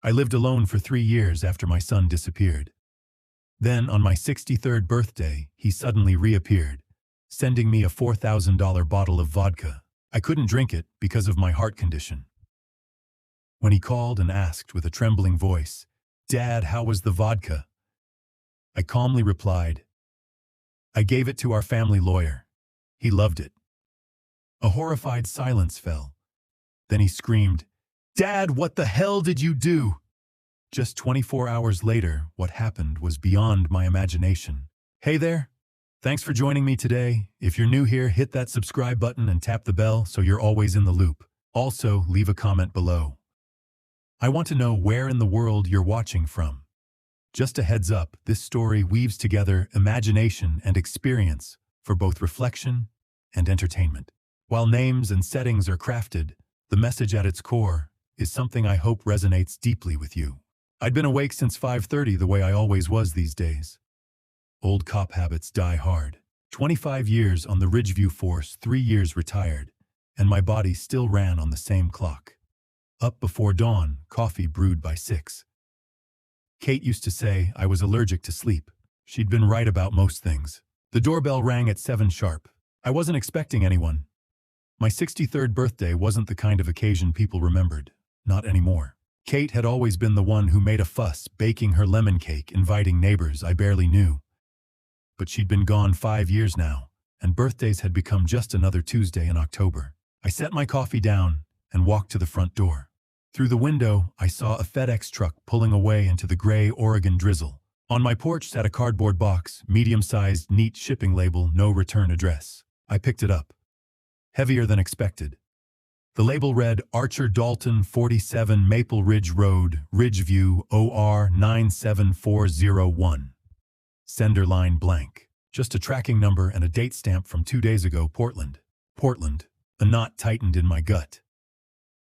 I lived alone for 3 years after my son disappeared. Then, on my 63rd birthday, he suddenly reappeared, sending me a $4,000 bottle of vodka. I couldn't drink it because of my heart condition. When he called and asked with a trembling voice, "Dad, how was the vodka?" I calmly replied, "I gave it to our family lawyer. He loved it." A horrified silence fell. Then he screamed, "Dad, what the hell did you do?" Just 24 hours later, what happened was beyond my imagination. Hey there! Thanks for joining me today. If you're new here, hit that subscribe button and tap the bell so you're always in the loop. Also, leave a comment below. I want to know where in the world you're watching from. Just a heads up, this story weaves together imagination and experience for both reflection and entertainment. While names and settings are crafted, the message at its core is something I hope resonates deeply with you. I'd been awake since 5:30 the way I always was these days. Old cop habits die hard. 25 years on the Ridgeview force, 3 years retired, and my body still ran on the same clock. Up before dawn, coffee brewed by 6. Kate used to say I was allergic to sleep. She'd been right about most things. The doorbell rang at 7 sharp. I wasn't expecting anyone. My 63rd birthday wasn't the kind of occasion people remembered. Not anymore. Kate had always been the one who made a fuss, baking her lemon cake, inviting neighbors I barely knew. But she'd been gone 5 years now, and birthdays had become just another Tuesday in October. I set my coffee down and walked to the front door. Through the window, I saw a FedEx truck pulling away into the gray Oregon drizzle. On my porch sat a cardboard box, medium-sized, neat shipping label, no return address. I picked it up. Heavier than expected. The label read, Archer Dalton, 47 Maple Ridge Road, Ridgeview, OR 97401. Sender line blank. Just a tracking number and a date stamp from 2 days ago, Portland. Portland. A knot tightened in my gut.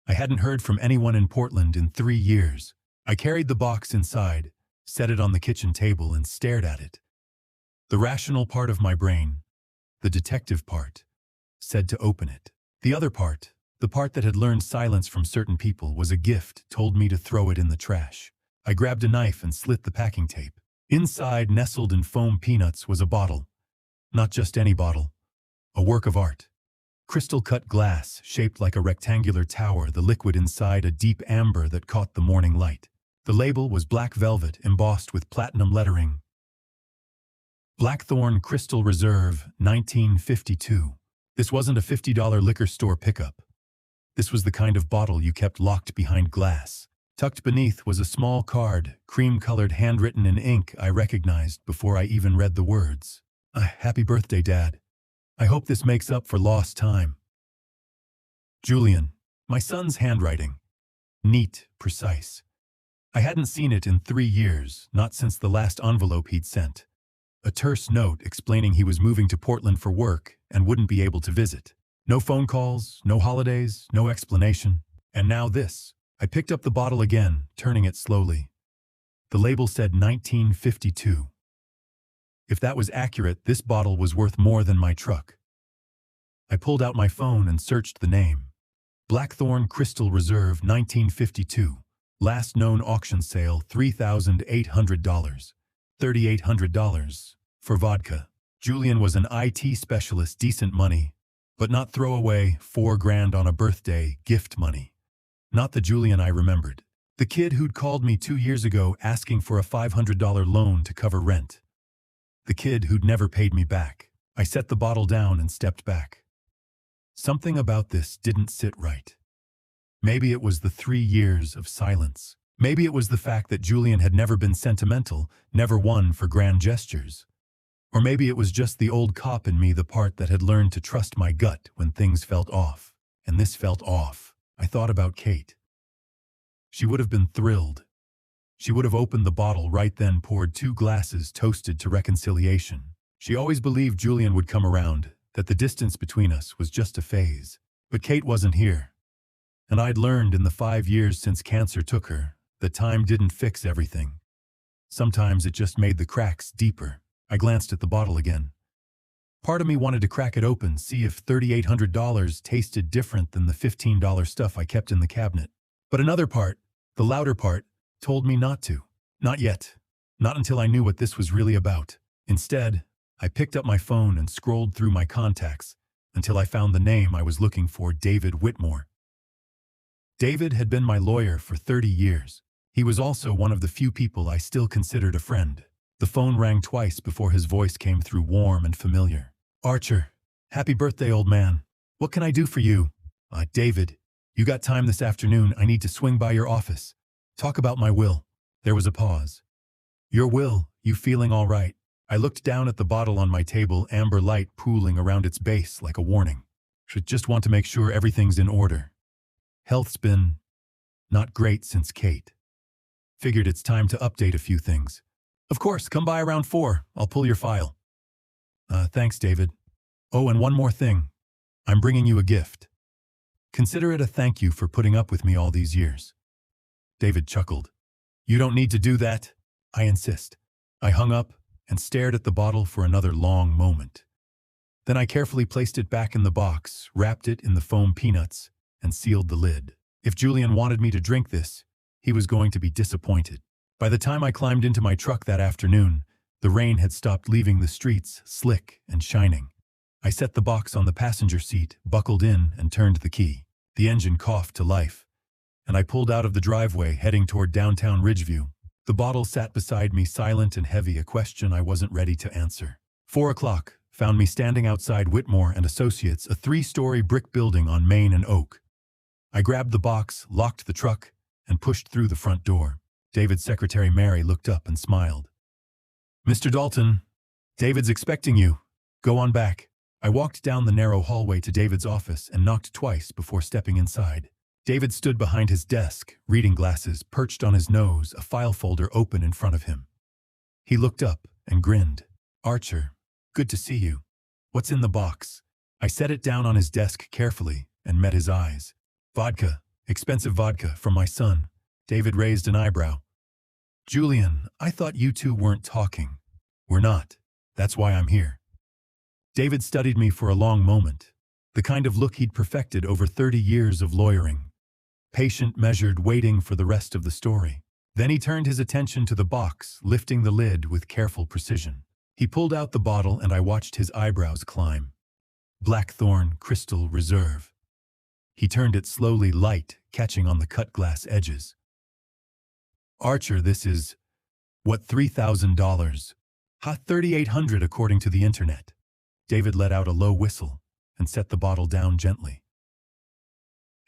I hadn't heard from anyone in Portland in 3 years. I carried the box inside, set it on the kitchen table, and stared at it. The rational part of my brain, the detective part, said to open it. The other part, the part that had learned silence from certain people, was a gift, told me to throw it in the trash. I grabbed a knife and slit the packing tape. Inside, nestled in foam peanuts, was a bottle. Not just any bottle. A work of art. Crystal-cut glass, shaped like a rectangular tower, the liquid inside a deep amber that caught the morning light. The label was black velvet, embossed with platinum lettering. Blackthorn Crystal Reserve, 1952. This wasn't a $50 liquor store pickup. This was the kind of bottle you kept locked behind glass. Tucked beneath was a small card, cream-colored, handwritten in ink I recognized before I even read the words. Happy birthday, Dad. I hope this makes up for lost time. Julian. My son's handwriting. Neat, precise. I hadn't seen it in 3 years, not since the last envelope he'd sent. A terse note explaining he was moving to Portland for work and wouldn't be able to visit. No phone calls, no holidays, no explanation. And now this. I picked up the bottle again, turning it slowly. The label said 1952. If that was accurate, this bottle was worth more than my truck. I pulled out my phone and searched the name. Blackthorn Crystal Reserve, 1952. Last known auction sale, $3,800. $3,800 for vodka. Julian was an IT specialist, decent money, but not throwaway, $4,000 on a birthday, gift money. Not the Julian I remembered. The kid who'd called me 2 years ago asking for a $500 loan to cover rent. The kid who'd never paid me back. I set the bottle down and stepped back. Something about this didn't sit right. Maybe it was the 3 years of silence. Maybe it was the fact that Julian had never been sentimental, never one for grand gestures. Or maybe it was just the old cop in me, the part that had learned to trust my gut when things felt off. And this felt off. I thought about Kate. She would have been thrilled. She would have opened the bottle right then, poured 2 glasses, toasted to reconciliation. She always believed Julian would come around, that the distance between us was just a phase. But Kate wasn't here. And I'd learned in the 5 years since cancer took her that time didn't fix everything. Sometimes it just made the cracks deeper. I glanced at the bottle again. Part of me wanted to crack it open, see if $3,800 tasted different than the $15 stuff I kept in the cabinet. But another part, the louder part, told me not to. Not yet. Not until I knew what this was really about. Instead, I picked up my phone and scrolled through my contacts until I found the name I was looking for, David Whitmore. David had been my lawyer for 30 years. He was also one of the few people I still considered a friend. The phone rang twice before his voice came through, warm and familiar. Archer, happy birthday, old man. What can I do for you? David, you got time this afternoon? I need to swing by your office. Talk about my will. There was a pause. Your will, you feeling all right? I looked down at the bottle on my table, amber light pooling around its base like a warning. Should just want to make sure everything's in order. Health's been not great since Kate. Figured it's time to update a few things. Of course, come by around 4. I'll pull your file. Thanks, David. Oh, and one more thing. I'm bringing you a gift. Consider it a thank you for putting up with me all these years. David chuckled. You don't need to do that. I insist. I hung up and stared at the bottle for another long moment. Then I carefully placed it back in the box, wrapped it in the foam peanuts, and sealed the lid. If Julian wanted me to drink this, he was going to be disappointed. By the time I climbed into my truck that afternoon, the rain had stopped leaving the streets slick and shining. I set the box on the passenger seat, buckled in, and turned the key. The engine coughed to life, and I pulled out of the driveway, heading toward downtown Ridgeview. The bottle sat beside me, silent and heavy, a question I wasn't ready to answer. 4 o'clock found me standing outside Whitmore and Associates, a 3-story brick building on Main and Oak. I grabbed the box, locked the truck, and pushed through the front door. David's secretary, Mary, looked up and smiled. Mr. Dalton, David's expecting you. Go on back. I walked down the narrow hallway to David's office and knocked twice before stepping inside. David stood behind his desk, reading glasses perched on his nose, a file folder open in front of him. He looked up and grinned. Archer, good to see you. What's in the box? I set it down on his desk carefully and met his eyes. Vodka, expensive vodka from my son. David raised an eyebrow. Julian, I thought you two weren't talking. We're not. That's why I'm here. David studied me for a long moment, the kind of look he'd perfected over 30 years of lawyering. Patient, measured, waiting for the rest of the story. Then he turned his attention to the box, lifting the lid with careful precision. He pulled out the bottle and I watched his eyebrows climb. Blackthorn Crystal Reserve. He turned it slowly, light, catching on the cut glass edges. Archer, this is, what, $3,000? $3,800 according to the internet. David let out a low whistle and set the bottle down gently.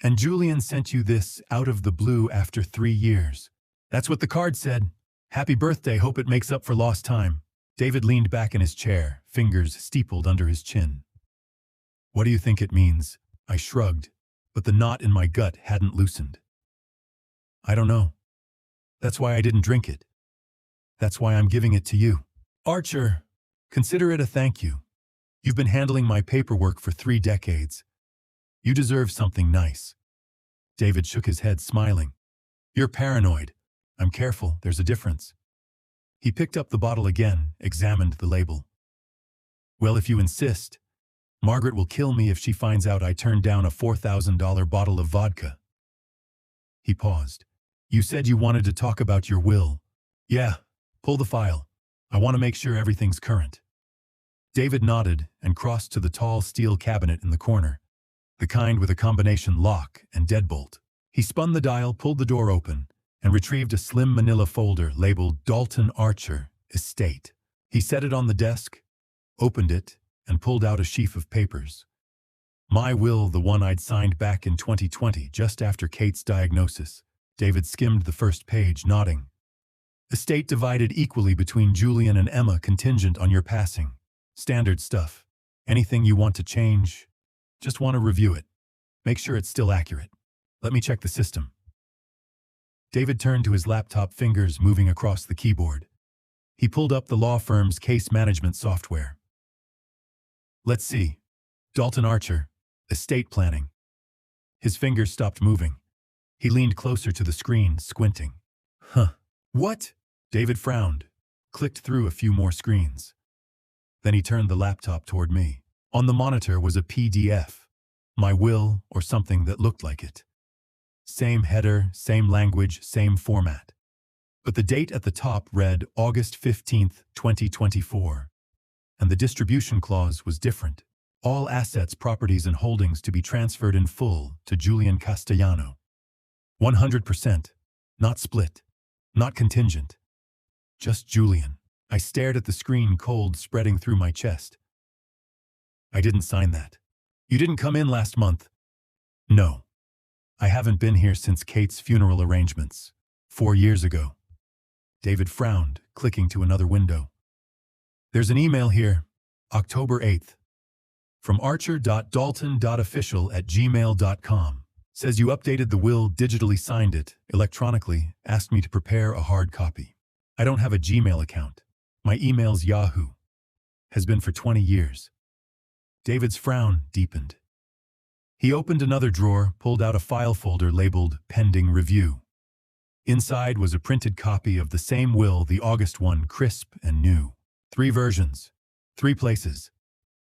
And Julian sent you this out of the blue after 3 years. That's what the card said. Happy birthday, hope it makes up for lost time. David leaned back in his chair, fingers steepled under his chin. What do you think it means? I shrugged, but the knot in my gut hadn't loosened. I don't know. That's why I didn't drink it. That's why I'm giving it to you. Archer, consider it a thank you. You've been handling my paperwork for 3 decades. You deserve something nice. David shook his head, smiling. You're paranoid. I'm careful, there's a difference. He picked up the bottle again, examined the label. Well, if you insist, Margaret will kill me if she finds out I turned down a $4,000 bottle of vodka. He paused. You said you wanted to talk about your will. Yeah, pull the file. I want to make sure everything's current. David nodded and crossed to the tall steel cabinet in the corner, the kind with a combination lock and deadbolt. He spun the dial, pulled the door open, and retrieved a slim manila folder labeled Dalton Archer, Estate. He set it on the desk, opened it, and pulled out a sheaf of papers. My will, the one I'd signed back in 2020, just after Kate's diagnosis. David skimmed the first page, nodding. Estate divided equally between Julian and Emma, contingent on your passing. Standard stuff. Anything you want to change? Just want to review it. Make sure it's still accurate. Let me check the system. David turned to his laptop, fingers moving across the keyboard. He pulled up the law firm's case management software. Let's see. Dalton Archer, estate planning. His fingers stopped moving. He leaned closer to the screen, squinting. Huh. What? David frowned, clicked through a few more screens. Then he turned the laptop toward me. On the monitor was a PDF. My will, or something that looked like it. Same header, same language, same format. But the date at the top read August 15th, 2024. And the distribution clause was different. All assets, properties, and holdings to be transferred in full to Julian Castellano. 100%. Not split. Not contingent. Just Julian. I stared at the screen, cold spreading through my chest. I didn't sign that. You didn't come in last month. No. I haven't been here since Kate's funeral arrangements. 4 years ago. David frowned, clicking to another window. There's an email here. October 8th. From archer.dalton.official@gmail.com. Says you updated the will, digitally signed it, electronically, asked me to prepare a hard copy. I don't have a Gmail account. My email's Yahoo. Has been for 20 years. David's frown deepened. He opened another drawer, pulled out a file folder labeled Pending Review. Inside was a printed copy of the same will, the August one, crisp and new. 3 versions. 3 places.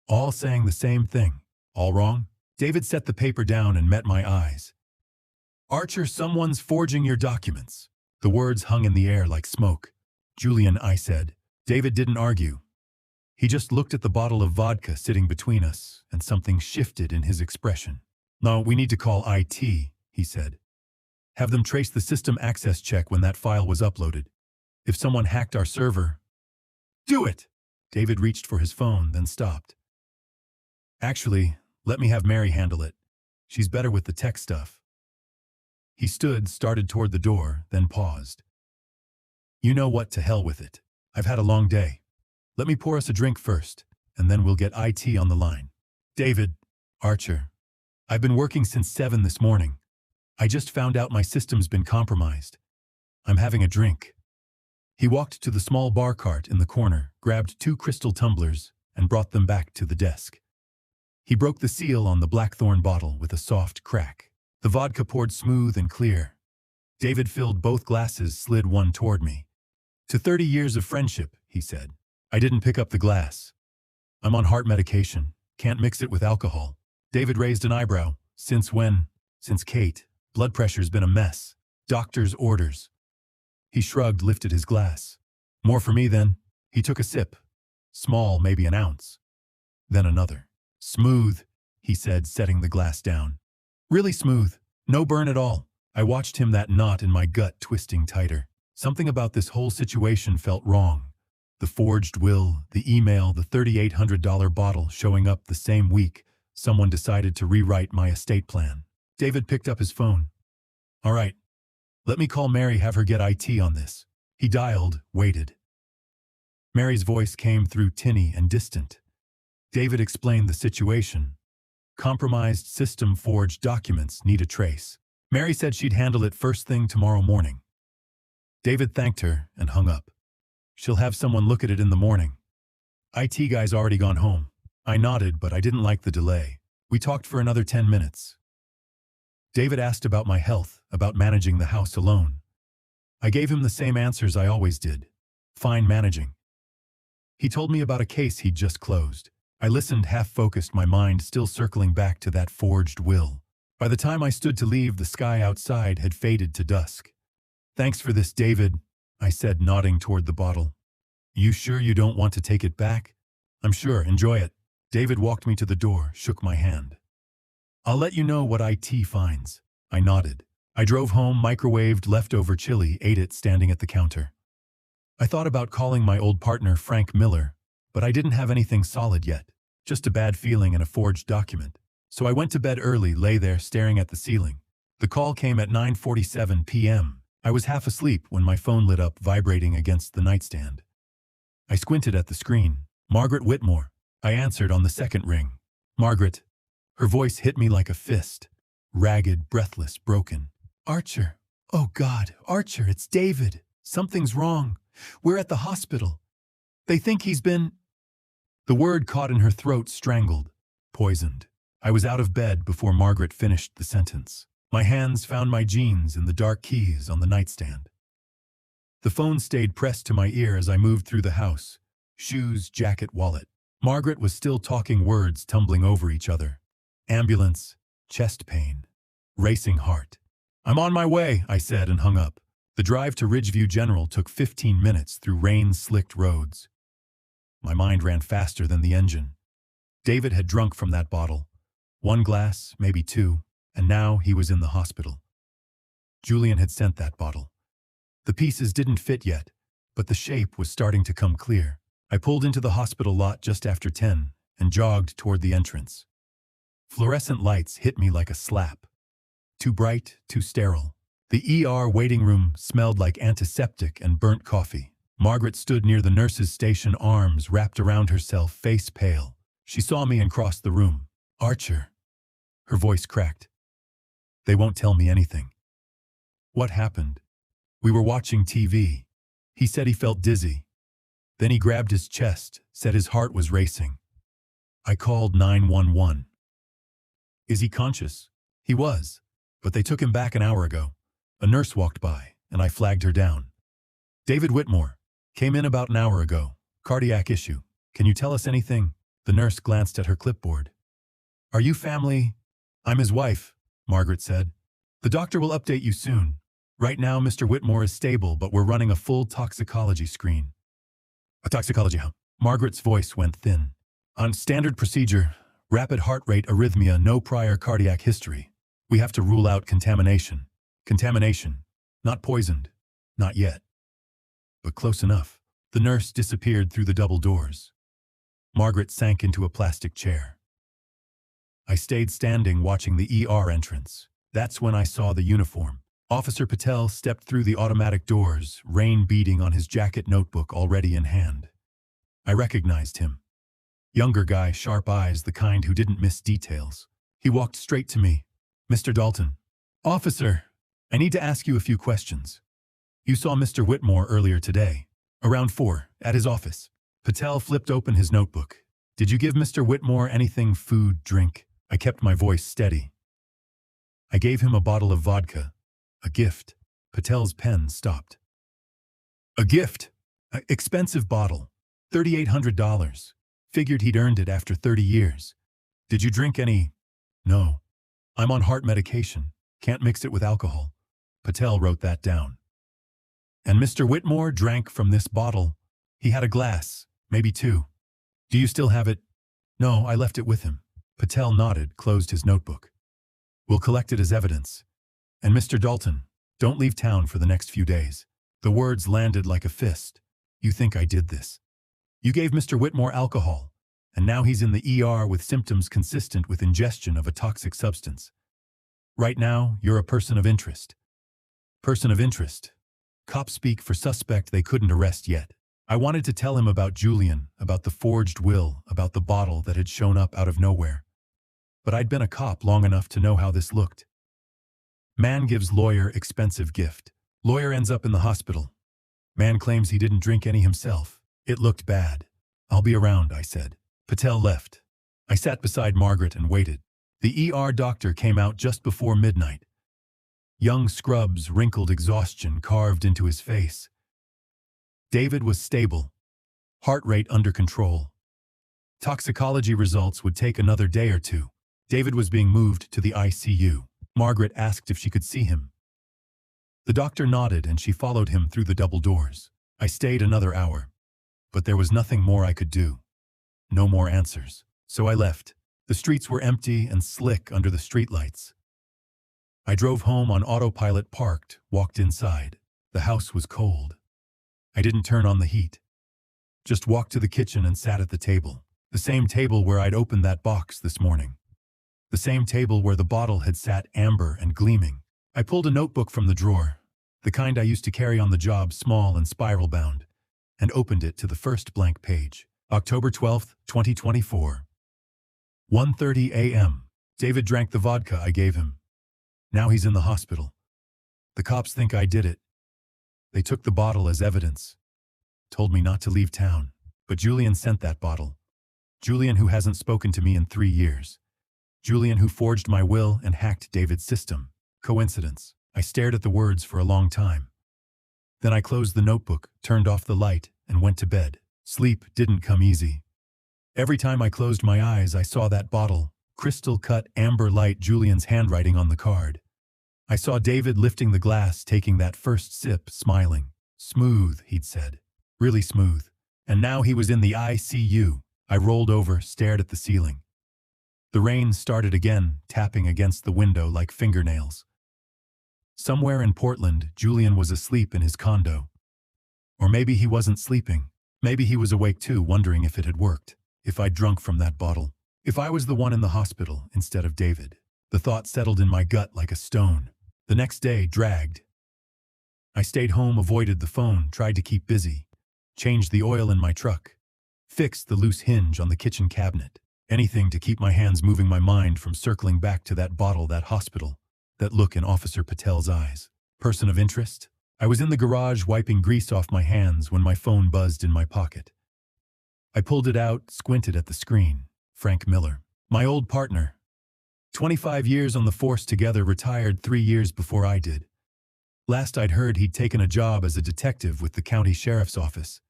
All saying the same thing. All wrong? David set the paper down and met my eyes. Archer, someone's forging your documents. The words hung in the air like smoke. Julian, I said. David didn't argue. He just looked at the bottle of vodka sitting between us, and something shifted in his expression. No, we need to call IT, he said. Have them trace the system access check when that file was uploaded. If someone hacked our server... Do it! David reached for his phone, then stopped. Actually, let me have Mary handle it. She's better with the tech stuff. He stood, started toward the door, then paused. You know what, to hell with it. I've had a long day. Let me pour us a drink first, and then we'll get IT on the line. David, Archer, I've been working since 7 this morning. I just found out my system's been compromised. I'm having a drink. He walked to the small bar cart in the corner, grabbed 2 crystal tumblers, and brought them back to the desk. He broke the seal on the blackthorn bottle with a soft crack. The vodka poured smooth and clear. David filled both glasses, slid one toward me. To 30 years of friendship, he said. I didn't pick up the glass. I'm on heart medication. Can't mix it with alcohol. David raised an eyebrow. Since when? Since Kate. Blood pressure's been a mess. Doctor's orders. He shrugged, lifted his glass. More for me then. He took a sip. Small, maybe an ounce. Then another. Smooth, he said, setting the glass down. Really smooth. No burn at all. I watched him, that knot in my gut twisting tighter. Something about this whole situation felt wrong. The forged will, the email, the $3,800 bottle showing up the same week. Someone decided to rewrite my estate plan. David picked up his phone. All right. Let me call Mary, have her get IT on this. He dialed, waited. Mary's voice came through tinny and distant. David explained the situation. Compromised system, forged documents, need a trace. Mary said she'd handle it first thing tomorrow morning. David thanked her and hung up. She'll have someone look at it in the morning. IT guy's already gone home. I nodded, but I didn't like the delay. We talked for another 10 minutes. David asked about my health, about managing the house alone. I gave him the same answers I always did. Fine managing. He told me about a case he'd just closed. I listened, half-focused, my mind still circling back to that forged will. By the time I stood to leave, the sky outside had faded to dusk. Thanks for this, David, I said, nodding toward the bottle. You sure you don't want to take it back? I'm sure, enjoy it. David walked me to the door, shook my hand. I'll let you know what IT finds. I nodded. I drove home, microwaved leftover chili, ate it standing at the counter. I thought about calling my old partner, Frank Miller, but I didn't have anything solid yet. Just a bad feeling and a forged document. So I went to bed early, lay there staring at the ceiling. The call came at 9:47 p.m. I was half asleep when my phone lit up, vibrating against the nightstand. I squinted at the screen. Margaret Whitmore. I answered on the second ring. Margaret. Her voice hit me like a fist. Ragged, breathless, broken. Archer. Oh God, Archer, it's David. Something's wrong. We're at the hospital. They think he's been... The word caught in her throat, strangled. Poisoned. I was out of bed before Margaret finished the sentence. My hands found my jeans and the dark keys on the nightstand. The phone stayed pressed to my ear as I moved through the house. Shoes, jacket, wallet. Margaret was still talking, words tumbling over each other. Ambulance, chest pain, racing heart. I'm on my way, I said and hung up. The drive to Ridgeview General took 15 minutes through rain-slicked roads. My mind ran faster than the engine. David had drunk from that bottle. One glass, maybe two, and now he was in the hospital. Julian had sent that bottle. The pieces didn't fit yet, but the shape was starting to come clear. I pulled into the hospital lot just after 10 and jogged toward the entrance. Fluorescent lights hit me like a slap. Too bright, too sterile. The ER waiting room smelled like antiseptic and burnt coffee. Margaret stood near the nurse's station, arms wrapped around herself, face pale. She saw me and crossed the room. "Archer." Her voice cracked. "They won't tell me anything." "What happened?" "We were watching TV. He said he felt dizzy. Then he grabbed his chest, said his heart was racing. I called 911. "Is he conscious?" "He was, but they took him back an hour ago." A nurse walked by, and I flagged her down. "David Whitmore. Came in about an hour ago. Cardiac issue. Can you tell us anything?" The nurse glanced at her clipboard. "Are you family?" "I'm his wife," Margaret said. "The doctor will update you soon. Right now, Mr. Whitmore is stable, but we're running a full toxicology screen." "A toxicology how?" Margaret's voice went thin. "On standard procedure, rapid heart rate arrhythmia, no prior cardiac history. We have to rule out contamination." "Contamination. Not poisoned. Not yet." But close enough. The nurse disappeared through the double doors. Margaret sank into a plastic chair. I stayed standing watching the ER entrance. That's when I saw the uniform. Officer Patel stepped through the automatic doors, rain beading on his jacket, notebook already in hand. I recognized him. Younger guy, sharp eyes, the kind who didn't miss details. He walked straight to me. "Mr. Dalton." "Officer, I need to ask you a few questions. You saw Mr. Whitmore earlier today, around 4, at his office." Patel flipped open his notebook. "Did you give Mr. Whitmore anything, food, drink?" I kept my voice steady. "I gave him a bottle of vodka. A gift." Patel's pen stopped. "A gift? Expensive bottle. $3,800. Figured he'd earned it after 30 years. Did you drink any?" "No. I'm on heart medication. Can't mix it with alcohol." Patel wrote that down. "And Mr. Whitmore drank from this bottle. He had a glass, maybe two. Do you still have it?" "No, I left it with him." Patel nodded, closed his notebook. "We'll collect it as evidence. And Mr. Dalton, don't leave town for the next few days." The words landed like a fist. "You think I did this? You gave Mr. Whitmore alcohol, and now he's in the ER with symptoms consistent with ingestion of a toxic substance. Right now, you're a person of interest." "Person of interest." Cops speak for suspect they couldn't arrest yet. I wanted to tell him about Julian, about the forged will, about the bottle that had shown up out of nowhere. But I'd been a cop long enough to know how this looked. Man gives lawyer expensive gift. Lawyer ends up in the hospital. Man claims he didn't drink any himself. It looked bad. "I'll be around," I said. Patel left. I sat beside Margaret and waited. The ER doctor came out just before midnight. Young scrubs, wrinkled exhaustion carved into his face. David was stable. Heart rate under control. Toxicology results would take another day or two. David was being moved to the ICU. Margaret asked if she could see him. The doctor nodded and she followed him through the double doors. I stayed another hour. But there was nothing more I could do. No more answers. So I left. The streets were empty and slick under the streetlights. I drove home on autopilot, parked, walked inside. The house was cold. I didn't turn on the heat. Just walked to the kitchen and sat at the table. The same table where I'd opened that box this morning. The same table where the bottle had sat amber and gleaming. I pulled a notebook from the drawer, the kind I used to carry on the job, small and spiral bound, and opened it to the first blank page. October 12th, 2024. 1:30 a.m. David drank the vodka I gave him. Now he's in the hospital. The cops think I did it. They took the bottle as evidence. Told me not to leave town. But Julian sent that bottle. Julian, who hasn't spoken to me in 3 years. Julian, who forged my will and hacked David's system. Coincidence? I stared at the words for a long time. Then I closed the notebook, turned off the light, and went to bed. Sleep didn't come easy. Every time I closed my eyes, I saw that bottle, crystal-cut amber light, Julian's handwriting on the card. I saw David lifting the glass, taking that first sip, smiling. Smooth, he'd said. Really smooth. And now he was in the ICU. I rolled over, stared at the ceiling. The rain started again, tapping against the window like fingernails. Somewhere in Portland, Julian was asleep in his condo. Or maybe he wasn't sleeping. Maybe he was awake too, wondering if it had worked. If I'd drunk from that bottle. If I was the one in the hospital instead of David. The thought settled in my gut like a stone. The next day dragged. I stayed home, avoided the phone, tried to keep busy. Changed the oil in my truck. Fixed the loose hinge on the kitchen cabinet. Anything to keep my hands moving, my mind from circling back to that bottle, that hospital. That look in Officer Patel's eyes. Person of interest? I was in the garage wiping grease off my hands when my phone buzzed in my pocket. I pulled it out, squinted at the screen. Frank Miller. My old partner. 25 years on the force together, retired 3 years before I did. Last I'd heard, he'd taken a job as a detective with the county sheriff's office.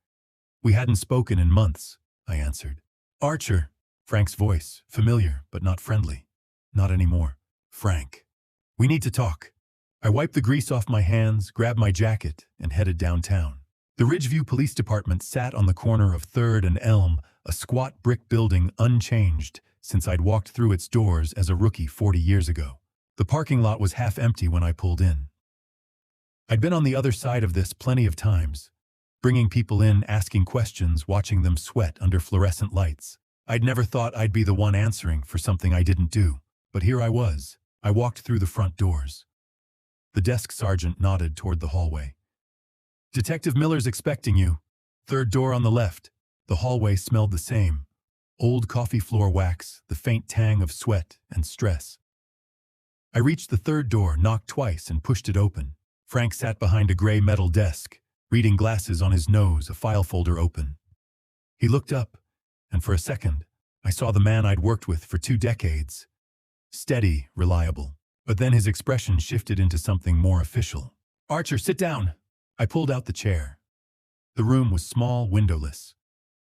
We hadn't spoken in months, I answered. Archer. Frank's voice, familiar but not friendly. Not anymore. Frank. We need to talk. I wiped the grease off my hands, grabbed my jacket, and headed downtown. The Ridgeview Police Department sat on the corner of 3rd and Elm, a squat brick building unchanged since I'd walked through its doors as a rookie 40 years ago. The parking lot was half empty when I pulled in. I'd been on the other side of this plenty of times, bringing people in, asking questions, watching them sweat under fluorescent lights. I'd never thought I'd be the one answering for something I didn't do, but here I was. I walked through the front doors. The desk sergeant nodded toward the hallway. Detective Miller's expecting you. 3rd door on the left. The hallway smelled the same. Old coffee floor wax, the faint tang of sweat and stress. I reached the 3rd door, knocked twice, and pushed it open. Frank sat behind a gray metal desk, reading glasses on his nose, a file folder open. He looked up, and for a second, I saw the man I'd worked with for 2 decades. Steady, reliable. But then his expression shifted into something more official. Archer, sit down. I pulled out the chair. The room was small, windowless.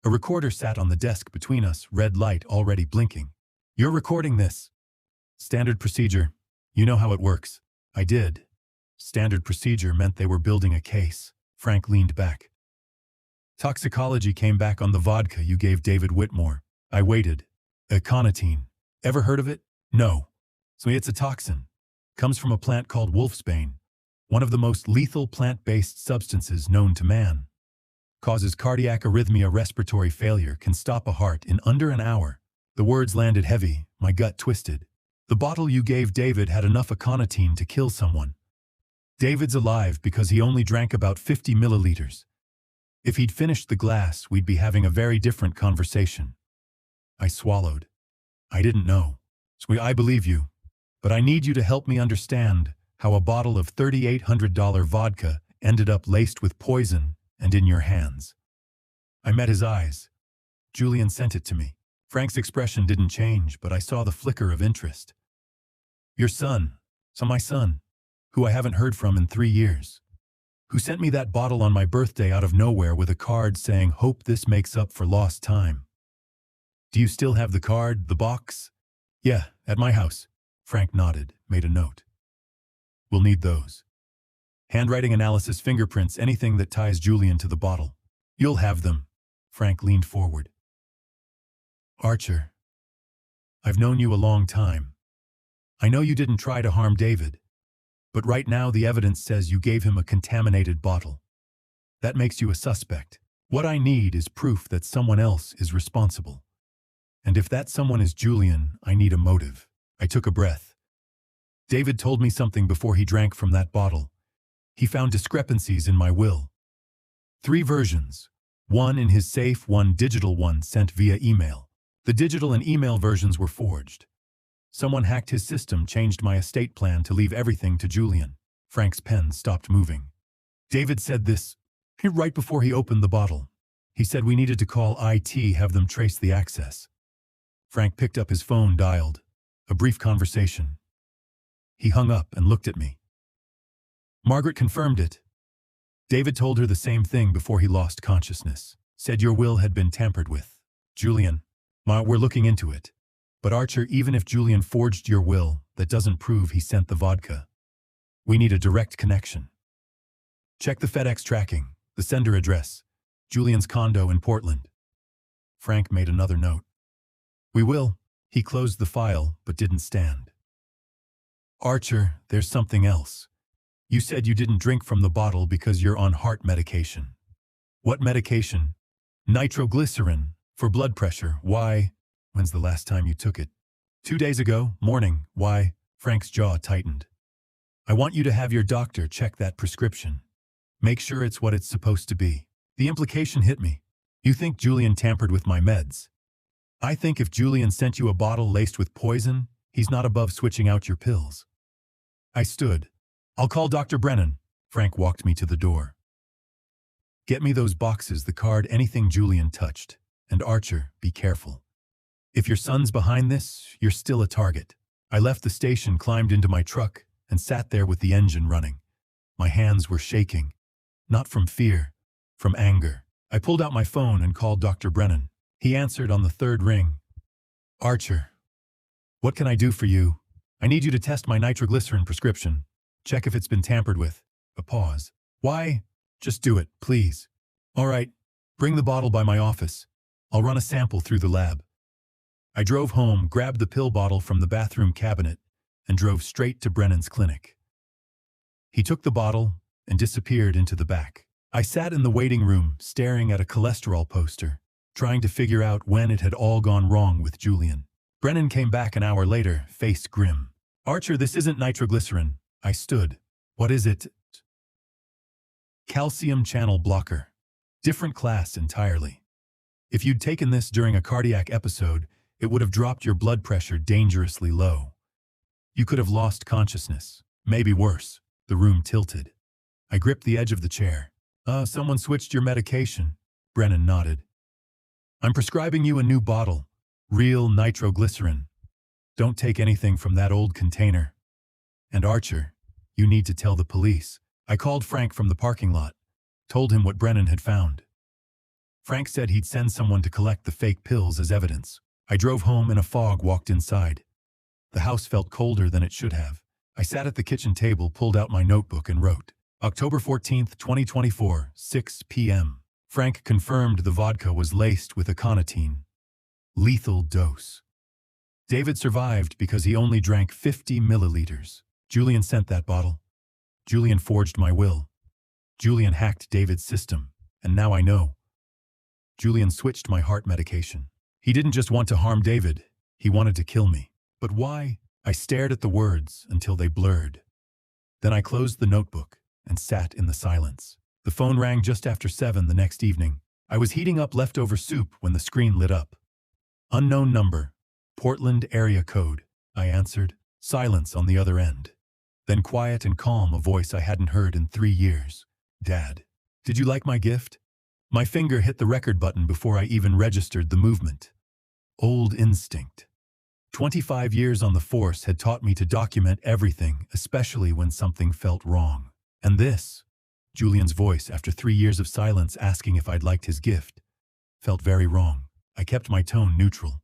A recorder sat on the desk between us, red light already blinking. You're recording this. Standard procedure. You know how it works. I did. Standard procedure meant they were building a case. Frank leaned back. Toxicology came back on the vodka you gave David Whitmore. I waited. Aconitine. Ever heard of it? No. So it's a toxin. Comes from a plant called wolfsbane, one of the most lethal plant-based substances known to man. Causes cardiac arrhythmia, respiratory failure, can stop a heart in under an hour. The words landed heavy, my gut twisted. The bottle you gave David had enough aconitine to kill someone. David's alive because he only drank about 50 milliliters. If he'd finished the glass, we'd be having a very different conversation. I swallowed. I didn't know. So I believe you. But I need you to help me understand how a bottle of $3,800 vodka ended up laced with poison and in your hands. I met his eyes. Julian sent it to me. Frank's expression didn't change, but I saw the flicker of interest. Your son, my son, who I haven't heard from in 3 years, who sent me that bottle on my birthday out of nowhere with a card saying, "Hope this makes up for lost time." Do you still have the card, the box? Yeah, at my house. Frank nodded, made a note. We'll need those. Handwriting analysis, fingerprints, anything that ties Julian to the bottle. You'll have them. Frank leaned forward. Archer, I've known you a long time. I know you didn't try to harm David, but right now the evidence says you gave him a contaminated bottle. That makes you a suspect. What I need is proof that someone else is responsible. And if that someone is Julian, I need a motive. I took a breath. David told me something before he drank from that bottle. He found discrepancies in my will. 3 versions. One in his safe, one digital, one sent via email. The digital and email versions were forged. Someone hacked his system, changed my estate plan to leave everything to Julian. Frank's pen stopped moving. David said this right before he opened the bottle. He said we needed to call IT, have them trace the access. Frank picked up his phone, dialed. A brief conversation. He hung up and looked at me. Margaret confirmed it. David told her the same thing before he lost consciousness. Said your will had been tampered with. Julian, we're looking into it. But Archer, even if Julian forged your will, that doesn't prove he sent the vodka. We need a direct connection. Check the FedEx tracking, the sender address, Julian's condo in Portland. Frank made another note. We will. He closed the file, but didn't stand. Archer, there's something else. You said you didn't drink from the bottle because you're on heart medication. What medication? Nitroglycerin, for blood pressure. Why? When's the last time you took it? 2 days ago, morning. Why? Frank's jaw tightened. I want you to have your doctor check that prescription. Make sure it's what it's supposed to be. The implication hit me. You think Julian tampered with my meds. I think if Julian sent you a bottle laced with poison, he's not above switching out your pills. I stood. I'll call Dr. Brennan. Frank walked me to the door. Get me those boxes, the card, anything Julian touched. And Archer, be careful. If your son's behind this, you're still a target. I left the station, climbed into my truck, and sat there with the engine running. My hands were shaking. Not from fear, from anger. I pulled out my phone and called Dr. Brennan. He answered on the third ring. Archer, what can I do for you? I need you to test my nitroglycerin prescription. Check if it's been tampered with. A pause. Why? Just do it, please. All right, bring the bottle by my office. I'll run a sample through the lab. I drove home, grabbed the pill bottle from the bathroom cabinet, and drove straight to Brennan's clinic. He took the bottle and disappeared into the back. I sat in the waiting room, staring at a cholesterol poster, trying to figure out when it had all gone wrong with Julian. Brennan came back an hour later, face grim. Archer, this isn't nitroglycerin. I stood. What is it? Calcium channel blocker. Different class entirely. If you'd taken this during a cardiac episode, it would have dropped your blood pressure dangerously low. You could have lost consciousness. Maybe worse. The room tilted. I gripped the edge of the chair. Someone switched your medication. Brennan nodded. I'm prescribing you a new bottle. Real nitroglycerin. Don't take anything from that old container. And Archer, you need to tell the police. I called Frank from the parking lot. Told him what Brennan had found. Frank said he'd send someone to collect the fake pills as evidence. I drove home in a fog, walked inside. The house felt colder than it should have. I sat at the kitchen table, pulled out my notebook and wrote. October 14th, 2024, 6 p.m. Frank confirmed the vodka was laced with aconitine. Lethal dose. David survived because he only drank 50 milliliters. Julian sent that bottle. Julian forged my will. Julian hacked David's system. And now I know. Julian switched my heart medication. He didn't just want to harm David. He wanted to kill me. But why? I stared at the words until they blurred. Then I closed the notebook and sat in the silence. The phone rang just after 7 the next evening. I was heating up leftover soup when the screen lit up. Unknown number. Portland area code. I answered. Silence on the other end. Then quiet and calm, a voice I hadn't heard in 3 years. Dad, did you like my gift? My finger hit the record button before I even registered the movement. Old instinct. 25 years on the force had taught me to document everything, especially when something felt wrong. And this, Julian's voice after 3 years of silence asking if I'd liked his gift, felt very wrong. I kept my tone neutral.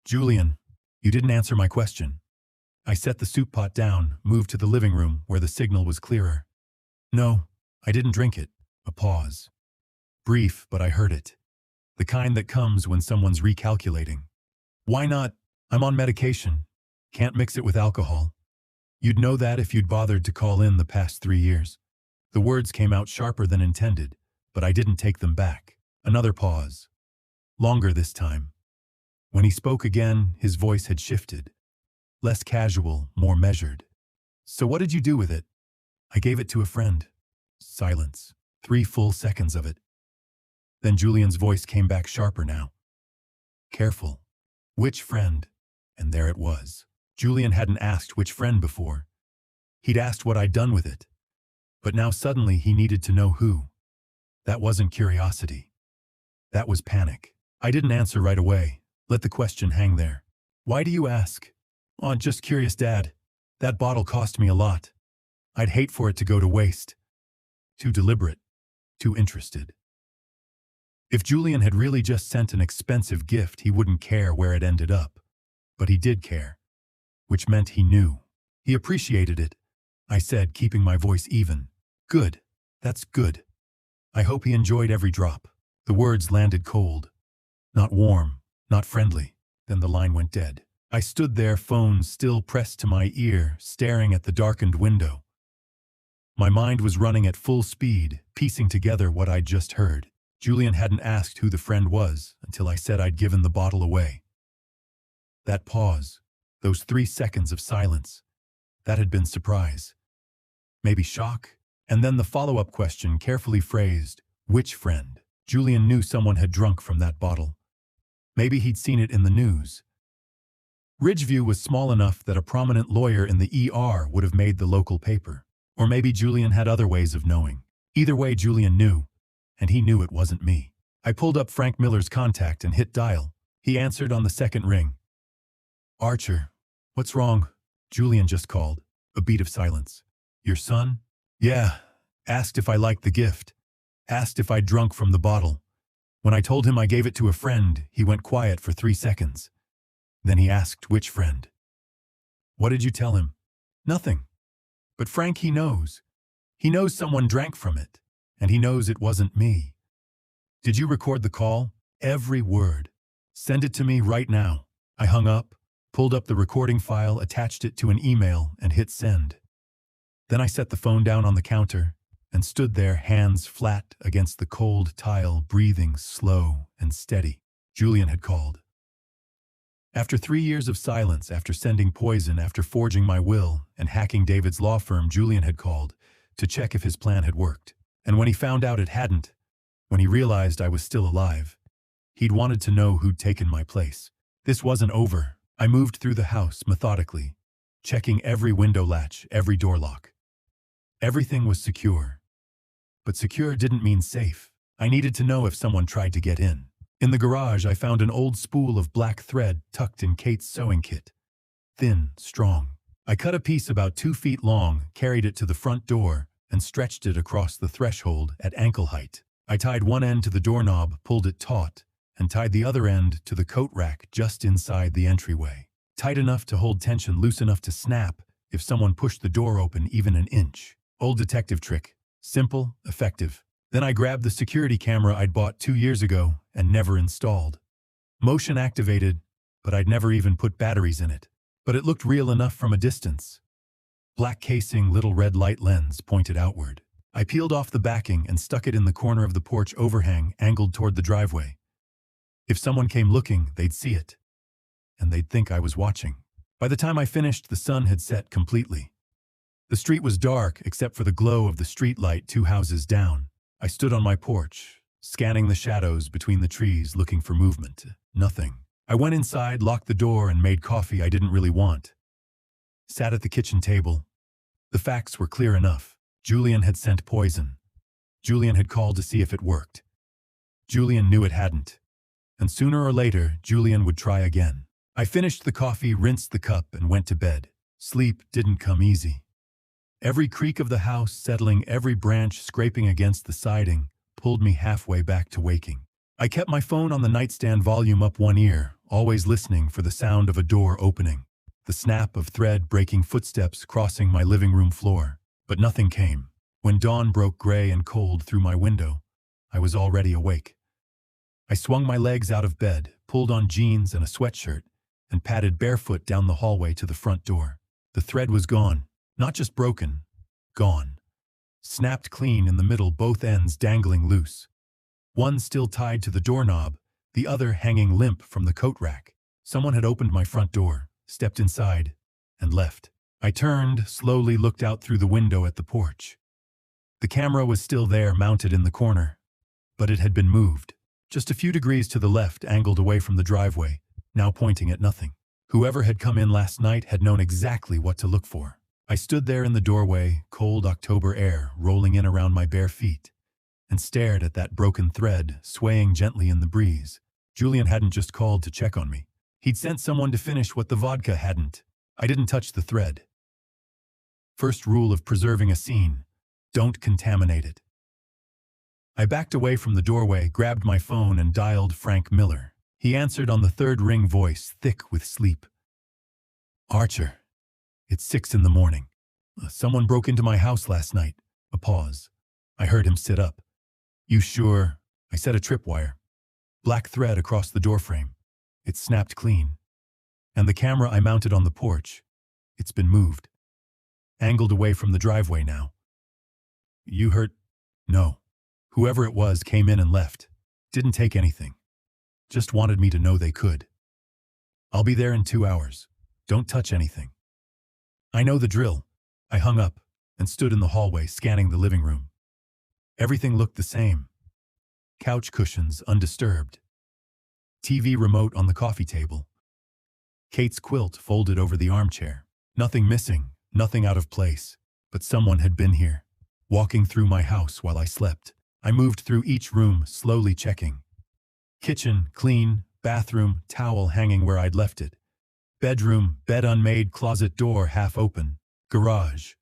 Julian, you didn't answer my question. I set the soup pot down, moved to the living room where the signal was clearer. No, I didn't drink it. A pause. Brief, but I heard it. The kind that comes when someone's recalculating. Why not? I'm on medication. Can't mix it with alcohol. You'd know that if you'd bothered to call in the past 3 years. The words came out sharper than intended, but I didn't take them back. Another pause. Longer this time. When he spoke again, his voice had shifted. Less casual, more measured. So what did you do with it? I gave it to a friend. Silence. 3 full seconds of it. Then Julian's voice came back sharper now. Careful. Which friend? And there it was. Julian hadn't asked which friend before. He'd asked what I'd done with it. But now suddenly he needed to know who. That wasn't curiosity. That was panic. I didn't answer right away. Let the question hang there. Why do you ask? Oh, just curious, Dad. That bottle cost me a lot. I'd hate for it to go to waste. Too deliberate. Too interested. If Julian had really just sent an expensive gift, he wouldn't care where it ended up. But he did care. Which meant he knew. He appreciated it. I said, keeping my voice even. Good. That's good. I hope he enjoyed every drop. The words landed cold. Not warm, not friendly. Then the line went dead. I stood there, phone still pressed to my ear, staring at the darkened window. My mind was running at full speed, piecing together what I'd just heard. Julian hadn't asked who the friend was until I said I'd given the bottle away. That pause, those 3 seconds of silence, that had been surprise. Maybe shock? And then the follow-up question, carefully phrased, which friend? Julian knew someone had drunk from that bottle. Maybe he'd seen it in the news. Ridgeview was small enough that a prominent lawyer in the ER would have made the local paper. Or maybe Julian had other ways of knowing. Either way, Julian knew, and he knew it wasn't me. I pulled up Frank Miller's contact and hit dial. He answered on the second ring. Archer, what's wrong? Julian just called. A beat of silence. Your son? Yeah. Asked if I liked the gift. Asked if I'd drunk from the bottle. When I told him I gave it to a friend, he went quiet for 3 seconds. Then he asked which friend. What did you tell him? Nothing. But Frank, he knows. He knows someone drank from it, and he knows it wasn't me. Did you record the call? Every word. Send it to me right now. I hung up, pulled up the recording file, attached it to an email, and hit send. Then I set the phone down on the counter and stood there, hands flat against the cold tile, breathing slow and steady. Julian had called. After 3 years of silence, after sending poison, after forging my will and hacking David's law firm, Julian had called to check if his plan had worked. And when he found out it hadn't, when he realized I was still alive, he'd wanted to know who'd taken my place. This wasn't over. I moved through the house methodically, checking every window latch, every door lock. Everything was secure. But secure didn't mean safe. I needed to know if someone tried to get in. In the garage, I found an old spool of black thread tucked in Kate's sewing kit. Thin, strong. I cut a piece about 2 feet long, carried it to the front door, and stretched it across the threshold at ankle height. I tied one end to the doorknob, pulled it taut, and tied the other end to the coat rack just inside the entryway. Tight enough to hold tension, loose enough to snap if someone pushed the door open even an inch. Old detective trick. Simple, effective. Then I grabbed the security camera I'd bought 2 years ago and never installed. Motion activated, but I'd never even put batteries in it. But it looked real enough from a distance. Black casing, little red light lens pointed outward. I peeled off the backing and stuck it in the corner of the porch overhang, angled toward the driveway. If someone came looking, they'd see it. And they'd think I was watching. By the time I finished, the sun had set completely. The street was dark except for the glow of the street light 2 houses down. I stood on my porch, scanning the shadows between the trees, looking for movement. Nothing. I went inside, locked the door, and made coffee I didn't really want. Sat at the kitchen table. The facts were clear enough. Julian had sent poison. Julian had called to see if it worked. Julian knew it hadn't. And sooner or later, Julian would try again. I finished the coffee, rinsed the cup, and went to bed. Sleep didn't come easy. Every creak of the house settling, every branch scraping against the siding, pulled me halfway back to waking. I kept my phone on the nightstand, volume up one ear, always listening for the sound of a door opening, the snap of thread breaking, footsteps crossing my living room floor. But nothing came. When dawn broke gray and cold through my window, I was already awake. I swung my legs out of bed, pulled on jeans and a sweatshirt, and padded barefoot down the hallway to the front door. The thread was gone. Not just broken, gone. Snapped clean in the middle, both ends dangling loose. One still tied to the doorknob, the other hanging limp from the coat rack. Someone had opened my front door, stepped inside, and left. I turned, slowly looked out through the window at the porch. The camera was still there, mounted in the corner, but it had been moved. Just a few degrees to the left, angled away from the driveway, now pointing at nothing. Whoever had come in last night had known exactly what to look for. I stood there in the doorway, cold October air rolling in around my bare feet, and stared at that broken thread swaying gently in the breeze. Julian hadn't just called to check on me. He'd sent someone to finish what the vodka hadn't. I didn't touch the thread. First rule of preserving a scene: don't contaminate it. I backed away from the doorway, grabbed my phone, and dialed Frank Miller. He answered on the third ring, voice thick with sleep. Archer. It's 6 in the morning. Someone broke into my house last night. A pause. I heard him sit up. You sure? I set a tripwire. Black thread across the doorframe. It snapped clean. And the camera I mounted on the porch. It's been moved. Angled away from the driveway now. You hurt? No. Whoever it was came in and left. Didn't take anything. Just wanted me to know they could. I'll be there in 2 hours. Don't touch anything. I know the drill. I hung up and stood in the hallway scanning the living room. Everything looked the same. Couch cushions undisturbed. TV remote on the coffee table. Kate's quilt folded over the armchair. Nothing missing, nothing out of place. But someone had been here, walking through my house while I slept. I moved through each room, slowly checking. Kitchen, clean. Bathroom, towel hanging where I'd left it. Bedroom, bed unmade, closet door half open. Garage.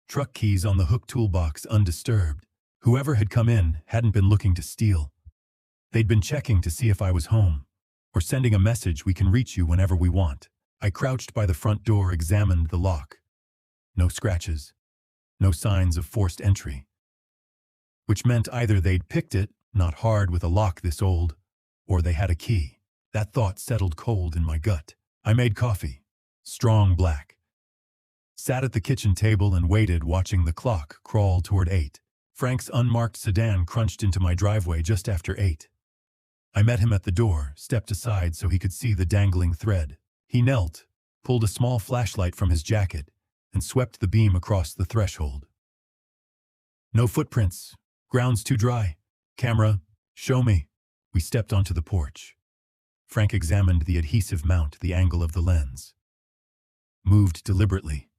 Truck keys on the hook toolbox undisturbed. Whoever had come in hadn't been looking to steal. They'd been checking to see if I was home, or sending a message, we can reach you whenever we want. I crouched by the front door, examined the lock. No scratches. No signs of forced entry. Which meant either they'd picked it, not hard with a lock this old, or they had a key. That thought settled cold in my gut. I made coffee. Strong black. Sat at the kitchen table and waited, watching the clock crawl toward 8. Frank's unmarked sedan crunched into my driveway just after 8. I met him at the door, stepped aside so he could see the dangling thread. He knelt, pulled a small flashlight from his jacket, and swept the beam across the threshold. No footprints. Ground's too dry. Camera, show me. We stepped onto the porch. Frank examined the adhesive mount, the angle of the lens. Moved deliberately.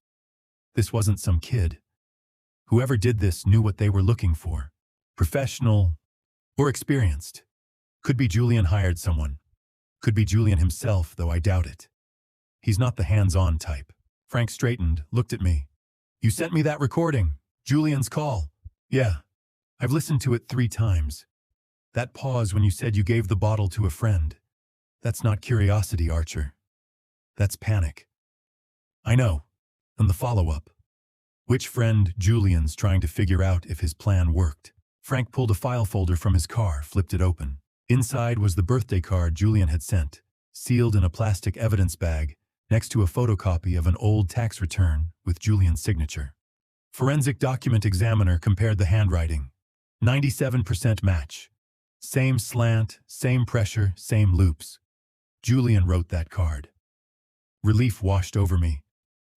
This wasn't some kid. Whoever did this knew what they were looking for. Professional or experienced. Could be Julian hired someone. Could be Julian himself, though I doubt it. He's not the hands-on type. Frank straightened, looked at me. You sent me that recording. Julian's call. Yeah. I've listened to it 3 times. That pause when you said you gave the bottle to a friend. That's not curiosity, Archer. That's panic. I know. And the follow-up. Which friend? Julian's trying to figure out if his plan worked. Frank pulled a file folder from his car, flipped it open. Inside was the birthday card Julian had sent, sealed in a plastic evidence bag, next to a photocopy of an old tax return with Julian's signature. Forensic document examiner compared the handwriting. 97% match. Same slant, same pressure, same loops. Julian wrote that card. Relief washed over me.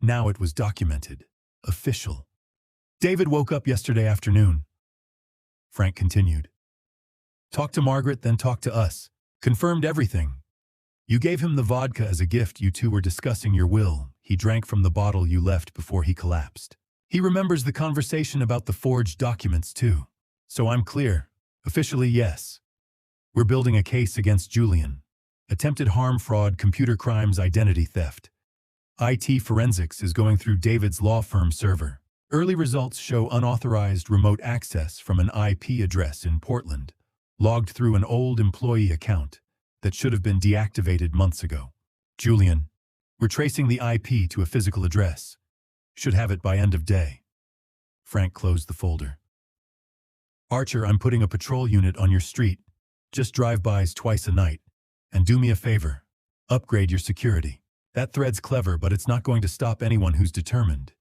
Now it was documented. Official. David woke up yesterday afternoon. Frank continued. Talked to Margaret, then talked to us. Confirmed everything. You gave him the vodka as a gift. You two were discussing your will. He drank from the bottle you left before he collapsed. He remembers the conversation about the forged documents too. So I'm clear. Officially, yes. We're building a case against Julian. Attempted harm, fraud, computer crimes, identity theft. IT forensics is going through David's law firm server. Early results show unauthorized remote access from an IP address in Portland, logged through an old employee account that should have been deactivated months ago. Julian, we're tracing the IP to a physical address. Should have it by end of day. Frank closed the folder. Archer, I'm putting a patrol unit on your street. Just drive-bys twice a night. And do me a favor. Upgrade your security. That thread's clever, but it's not going to stop anyone who's determined.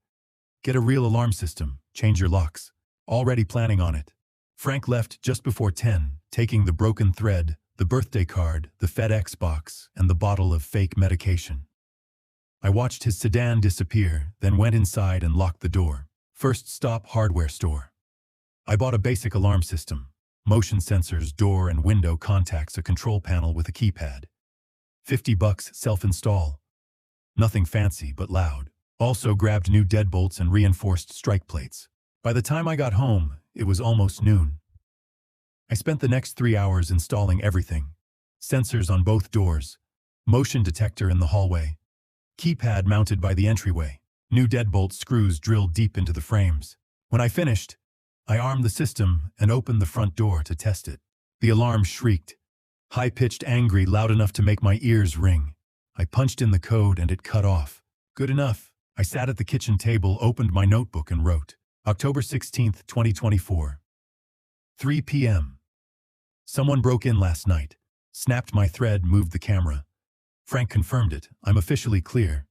Get a real alarm system. Change your locks. Already planning on it. Frank left just before 10, taking the broken thread, the birthday card, the FedEx box, and the bottle of fake medication. I watched his sedan disappear, then went inside and locked the door. First stop, hardware store. I bought a basic alarm system. Motion sensors, door and window contacts, a control panel with a keypad. $50 self-install. Nothing fancy, but loud. Also grabbed new deadbolts and reinforced strike plates. By the time I got home, it was almost noon. I spent the next 3 hours installing everything. Sensors on both doors. Motion detector in the hallway. Keypad mounted by the entryway. New deadbolt screws drilled deep into the frames. When I finished, I armed the system and opened the front door to test it. The alarm shrieked. High-pitched, angry, loud enough to make my ears ring. I punched in the code and it cut off. Good enough. I sat at the kitchen table, opened my notebook, and wrote, October 16th, 2024. 3 p.m. Someone broke in last night. Snapped my thread, moved the camera. Frank confirmed it. I'm officially clear.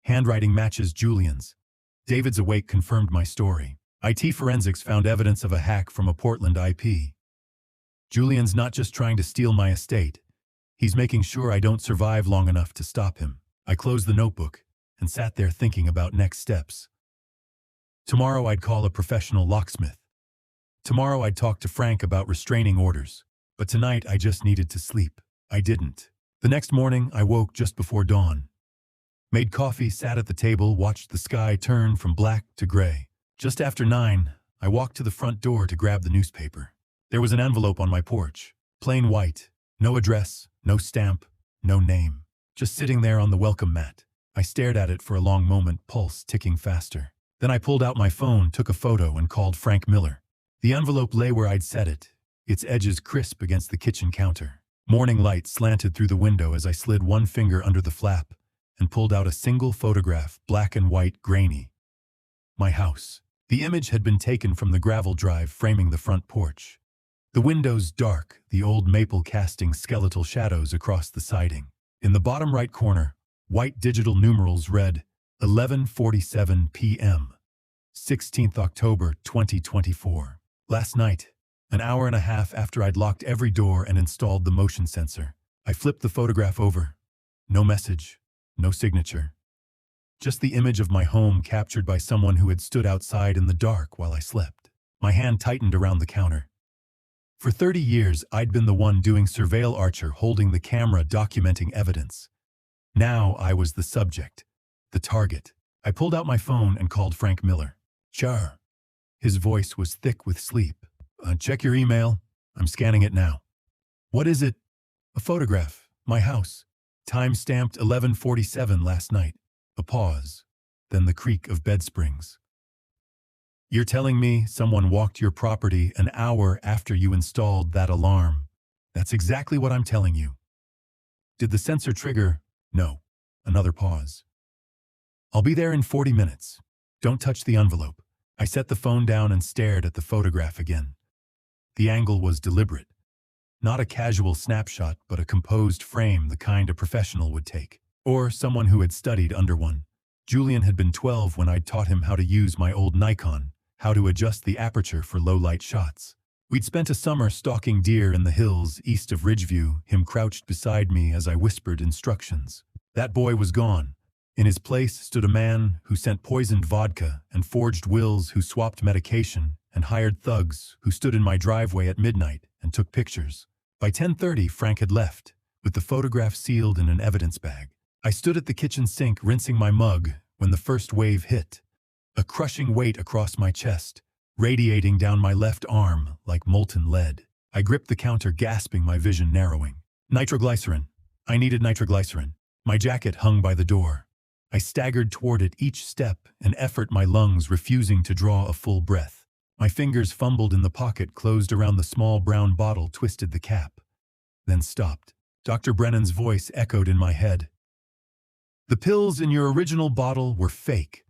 Handwriting matches Julian's. David's awake confirmed my story. IT forensics found evidence of a hack from a Portland IP. Julian's not just trying to steal my estate. He's making sure I don't survive long enough to stop him. I closed the notebook and sat there thinking about next steps. Tomorrow I'd call a professional locksmith. Tomorrow I'd talk to Frank about restraining orders. But tonight I just needed to sleep. I didn't. The next morning I woke just before dawn. Made coffee, sat at the table, watched the sky turn from black to gray. Just after 9, I walked to the front door to grab the newspaper. There was an envelope on my porch. Plain white. No address, no stamp, no name. Just sitting there on the welcome mat. I stared at it for a long moment, pulse ticking faster. Then I pulled out my phone, took a photo, and called Frank Miller. The envelope lay where I'd set it, its edges crisp against the kitchen counter. Morning light slanted through the window as I slid one finger under the flap and pulled out a single photograph, black and white, grainy. My house. The image had been taken from the gravel drive framing the front porch. The windows dark, the old maple casting skeletal shadows across the siding. In the bottom right corner, white digital numerals read 11:47 p.m. 16th October 2024. Last night, an hour and a half after I'd locked every door and installed the motion sensor, I flipped the photograph over. No message, no signature. Just the image of my home captured by someone who had stood outside in the dark while I slept. My hand tightened around the counter. For 30 years, I'd been the one doing surveil, Archer holding the camera, documenting evidence. Now I was the subject, the target. I pulled out my phone and called Frank Miller. Char. His voice was thick with sleep. Check your email. I'm scanning it now. What is it? A photograph. My house. Time stamped 11:47 last night. A pause. Then the creak of bed springs. You're telling me someone walked your property an hour after you installed that alarm? That's exactly what I'm telling you. Did the sensor trigger? No. Another pause. I'll be there in 40 minutes. Don't touch the envelope. I set the phone down and stared at the photograph again. The angle was deliberate. Not a casual snapshot, but a composed frame, the kind a professional would take. Or someone who had studied under one. Julian had been 12 when I'd taught him how to use my old Nikon, how to adjust the aperture for low-light shots. We'd spent a summer stalking deer in the hills east of Ridgeview, him crouched beside me as I whispered instructions. That boy was gone. In his place stood a man who sent poisoned vodka and forged wills, who swapped medication and hired thugs who stood in my driveway at midnight and took pictures. By 10:30, Frank had left, with the photograph sealed in an evidence bag. I stood at the kitchen sink rinsing my mug when the first wave hit. A crushing weight across my chest, radiating down my left arm like molten lead. I gripped the counter, gasping, my vision narrowing. Nitroglycerin. I needed nitroglycerin. My jacket hung by the door. I staggered toward it, each step an effort, my lungs refusing to draw a full breath. My fingers fumbled in the pocket, closed around the small brown bottle, twisted the cap, then stopped. Dr. Brennan's voice echoed in my head. The pills in your original bottle were fake.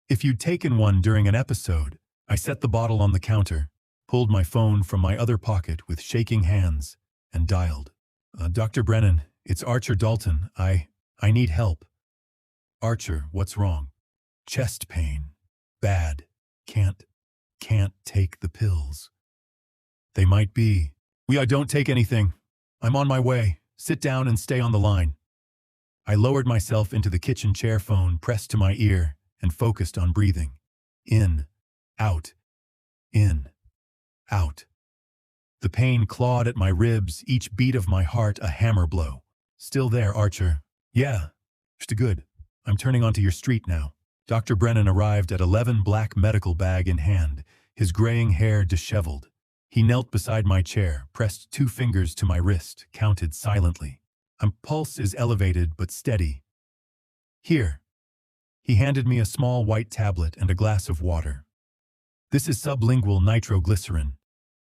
If you'd taken one during an episode. I set the bottle on the counter, pulled my phone from my other pocket with shaking hands, and dialed. Dr. Brennan, it's Archer Dalton. I need help. Archer, what's wrong? Chest pain. Bad. Can't take the pills. They might be. I don't take anything. I'm on my way. Sit down and stay on the line. I lowered myself into the kitchen chair, phone pressed to my ear, and focused on breathing. In, out, in, out. The pain clawed at my ribs, each beat of my heart a hammer blow. Still there, Archer. Yeah, good. I'm turning onto your street now. Dr. Brennan arrived at 11, black medical bag in hand, his graying hair disheveled. He knelt beside my chair, pressed 2 fingers to my wrist, counted silently. My pulse is elevated but steady. Here. He handed me a small white tablet and a glass of water. This is sublingual nitroglycerin.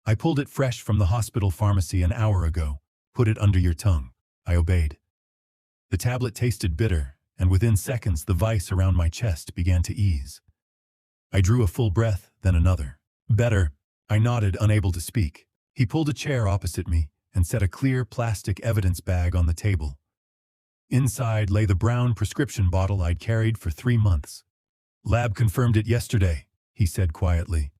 I pulled it fresh from the hospital pharmacy an hour ago. Put it under your tongue. I obeyed. The tablet tasted bitter, and within seconds the vice around my chest began to ease. I drew a full breath, then another. Better, I nodded, unable to speak. He pulled a chair opposite me and set a clear plastic evidence bag on the table. Inside lay the brown prescription bottle I'd carried for 3 months. Lab confirmed it yesterday, he said quietly.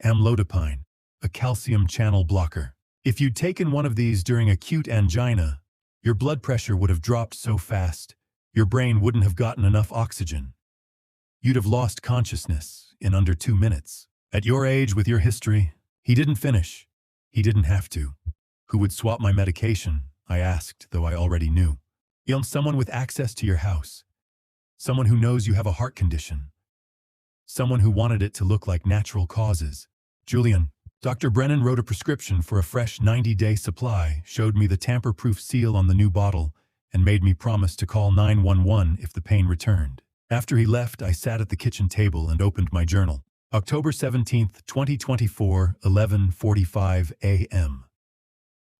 Amlodipine, a calcium channel blocker. If you'd taken one of these during acute angina, your blood pressure would have dropped so fast, your brain wouldn't have gotten enough oxygen. You'd have lost consciousness in under 2 minutes. At your age, with your history, he didn't finish. He didn't have to. Who would swap my medication? I asked, though I already knew. Someone with access to your house. Someone who knows you have a heart condition. Someone who wanted it to look like natural causes. Julian, Dr. Brennan wrote a prescription for a fresh 90-day supply, showed me the tamper-proof seal on the new bottle, and made me promise to call 911 if the pain returned. After he left, I sat at the kitchen table and opened my journal. October 17th, 2024, 11:45 a.m.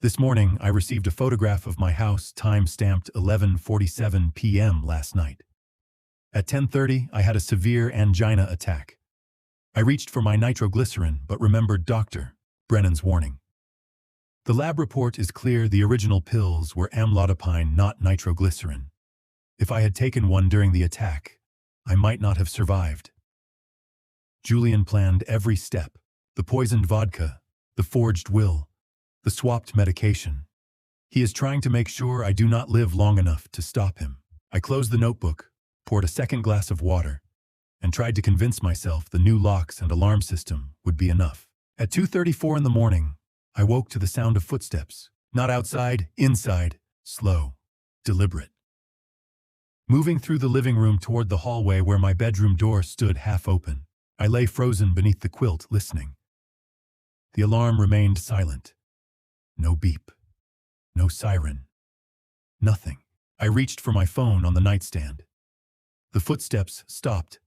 This morning, I received a photograph of my house, time-stamped 11:47 p.m. last night. At 10:30, I had a severe angina attack. I reached for my nitroglycerin, but remembered Dr. Brennan's warning. The lab report is clear: the original pills were amlodipine, not nitroglycerin. If I had taken one during the attack, I might not have survived. Julian planned every step: the poisoned vodka, the forged will, the swapped medication. He is trying to make sure I do not live long enough to stop him. I closed the notebook, poured a second glass of water, and tried to convince myself the new locks and alarm system would be enough. At 2:34 in the morning, I woke to the sound of footsteps. Not outside, inside, slow, deliberate. Moving through the living room toward the hallway where my bedroom door stood half open, I lay frozen beneath the quilt, listening. The alarm remained silent. No beep. No siren. Nothing. I reached for my phone on the nightstand. The footsteps stopped.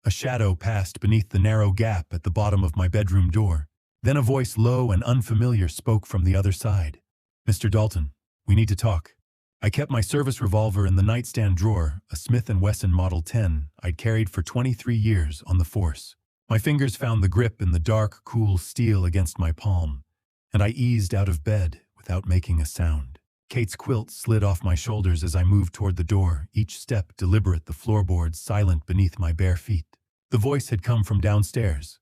A shadow passed beneath the narrow gap at the bottom of my bedroom door. Then a voice, low and unfamiliar, spoke from the other side. "Mr. Dalton, we need to talk." I kept my service revolver in the nightstand drawer, a Smith & Wesson Model 10 I'd carried for 23 years on the force. My fingers found the grip in the dark, cool steel against my palm, and I eased out of bed without making a sound. Kate's quilt slid off my shoulders as I moved toward the door, each step deliberate, the floorboards silent beneath my bare feet. The voice had come from downstairs.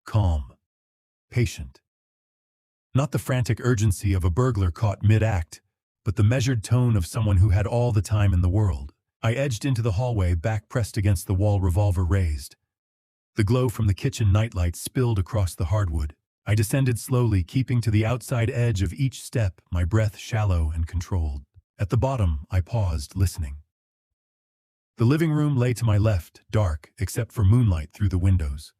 Calm. Patient. Not the frantic urgency of a burglar caught mid-act, but the measured tone of someone who had all the time in the world. I edged into the hallway, back pressed against the wall, revolver raised. The glow from the kitchen nightlight spilled across the hardwood. I descended slowly, keeping to the outside edge of each step, my breath shallow and controlled. At the bottom, I paused, listening. The living room lay to my left, dark, except for moonlight through the windows.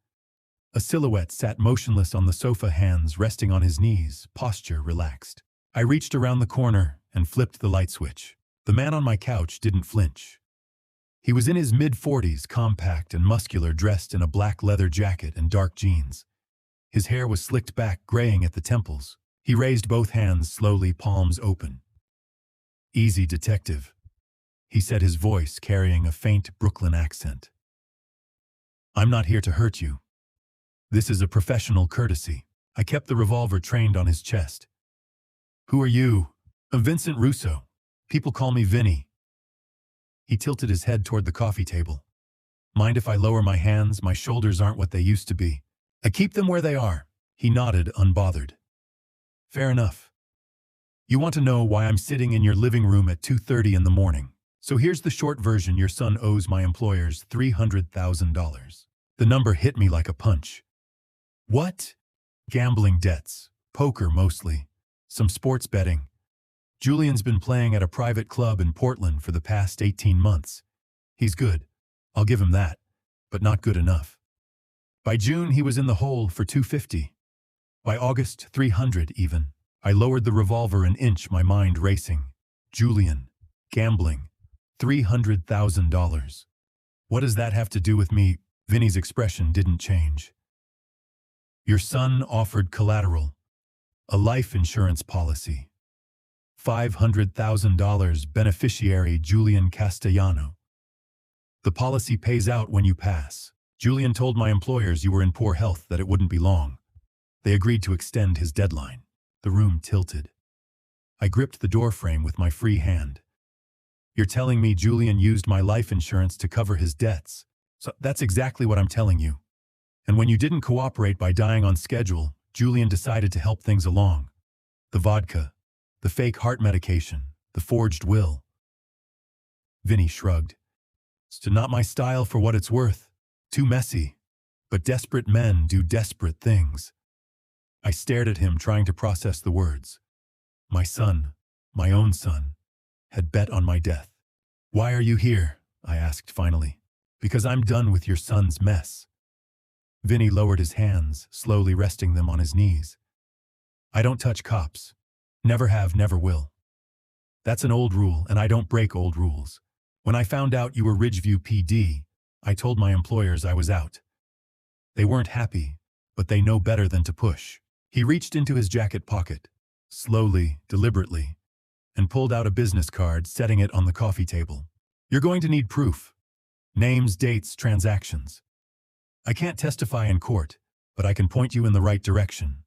A silhouette sat motionless on the sofa, hands resting on his knees, posture relaxed. I reached around the corner and flipped the light switch. The man on my couch didn't flinch. He was in his mid-40s, compact and muscular, dressed in a black leather jacket and dark jeans. His hair was slicked back, graying at the temples. He raised both hands slowly, palms open. "Easy, detective," he said, his voice carrying a faint Brooklyn accent. "I'm not here to hurt you. This is a professional courtesy." I kept the revolver trained on his chest. "Who are you?" "I'm Vincent Russo. People call me Vinny." He tilted his head toward the coffee table. "Mind if I lower my hands? My shoulders aren't what they used to be." "I keep them where they are." He nodded, unbothered. "Fair enough. You want to know why I'm sitting in your living room at 2:30 in the morning. So here's the short version. Your son owes my employers $300,000. The number hit me like a punch. What? Gambling debts, poker mostly, some sports betting. Julian's been playing at a private club in Portland for the past 18 months. He's good, I'll give him that, but not good enough. By June, he was in the hole for $250. By August, $300 even. I lowered the revolver an inch, my mind racing. Julian, gambling, $300,000. What does that have to do with me? Vinny's expression didn't change. Your son offered collateral, a life insurance policy. $500,000 beneficiary Julian Castellano. The policy pays out when you pass. Julian told my employers you were in poor health, that it wouldn't be long. They agreed to extend his deadline. The room tilted. I gripped the doorframe with my free hand. You're telling me Julian used my life insurance to cover his debts? So that's exactly what I'm telling you. And when you didn't cooperate by dying on schedule, Julian decided to help things along. The vodka, the fake heart medication, the forged will. Vinny shrugged. It's not my style for what it's worth. Too messy. But desperate men do desperate things. I stared at him, trying to process the words. My son, my own son, had bet on my death. Why are you here? I asked finally. Because I'm done with your son's mess. Vinny lowered his hands, slowly resting them on his knees. I don't touch cops. Never have, never will. That's an old rule, and I don't break old rules. When I found out you were Ridgeview PD, I told my employers I was out. They weren't happy, but they know better than to push. He reached into his jacket pocket, slowly, deliberately, and pulled out a business card, setting it on the coffee table. You're going to need proof. Names, dates, transactions. I can't testify in court, but I can point you in the right direction.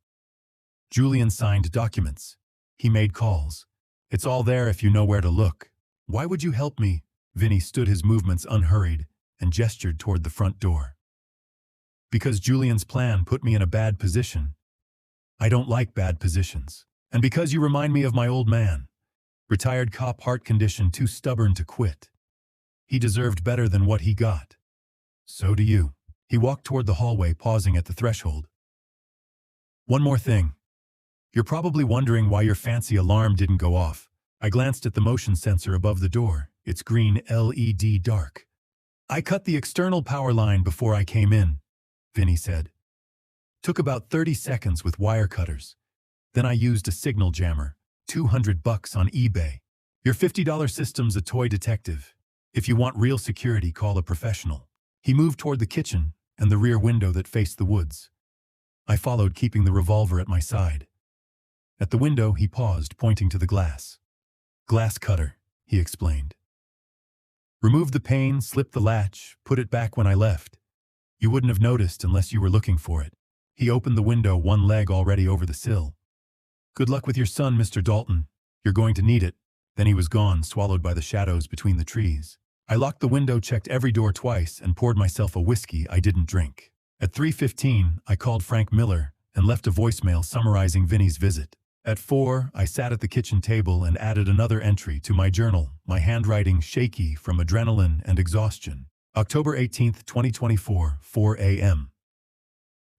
Julian signed documents. He made calls. It's all there if you know where to look. Why would you help me? Vinny stood his movements unhurried and gestured toward the front door. Because Julian's plan put me in a bad position. I don't like bad positions. And because you remind me of my old man. Retired cop, heart condition, too stubborn to quit. He deserved better than what he got. So do you. He walked toward the hallway, pausing at the threshold. One more thing. You're probably wondering why your fancy alarm didn't go off. I glanced at the motion sensor above the door. It's green LED dark. I cut the external power line before I came in, Vinny said. Took about 30 seconds with wire cutters. Then I used a signal jammer, $200 on eBay. Your $50 system's a toy detective. If you want real security, call a professional. He moved toward the kitchen and the rear window that faced the woods. I followed, keeping the revolver at my side. At the window, he paused, pointing to the glass. Glass cutter, he explained. Remove the pane, slip the latch, put it back when I left. You wouldn't have noticed unless you were looking for it. He opened the window, one leg already over the sill. Good luck with your son, Mr. Dalton. You're going to need it. Then he was gone, swallowed by the shadows between the trees. I locked the window, checked every door twice, and poured myself a whiskey I didn't drink. At 3:15, I called Frank Miller and left a voicemail summarizing Vinny's visit. At 4, I sat at the kitchen table and added another entry to my journal, my handwriting shaky from adrenaline and exhaustion. October 18th, 2024, 4 a.m.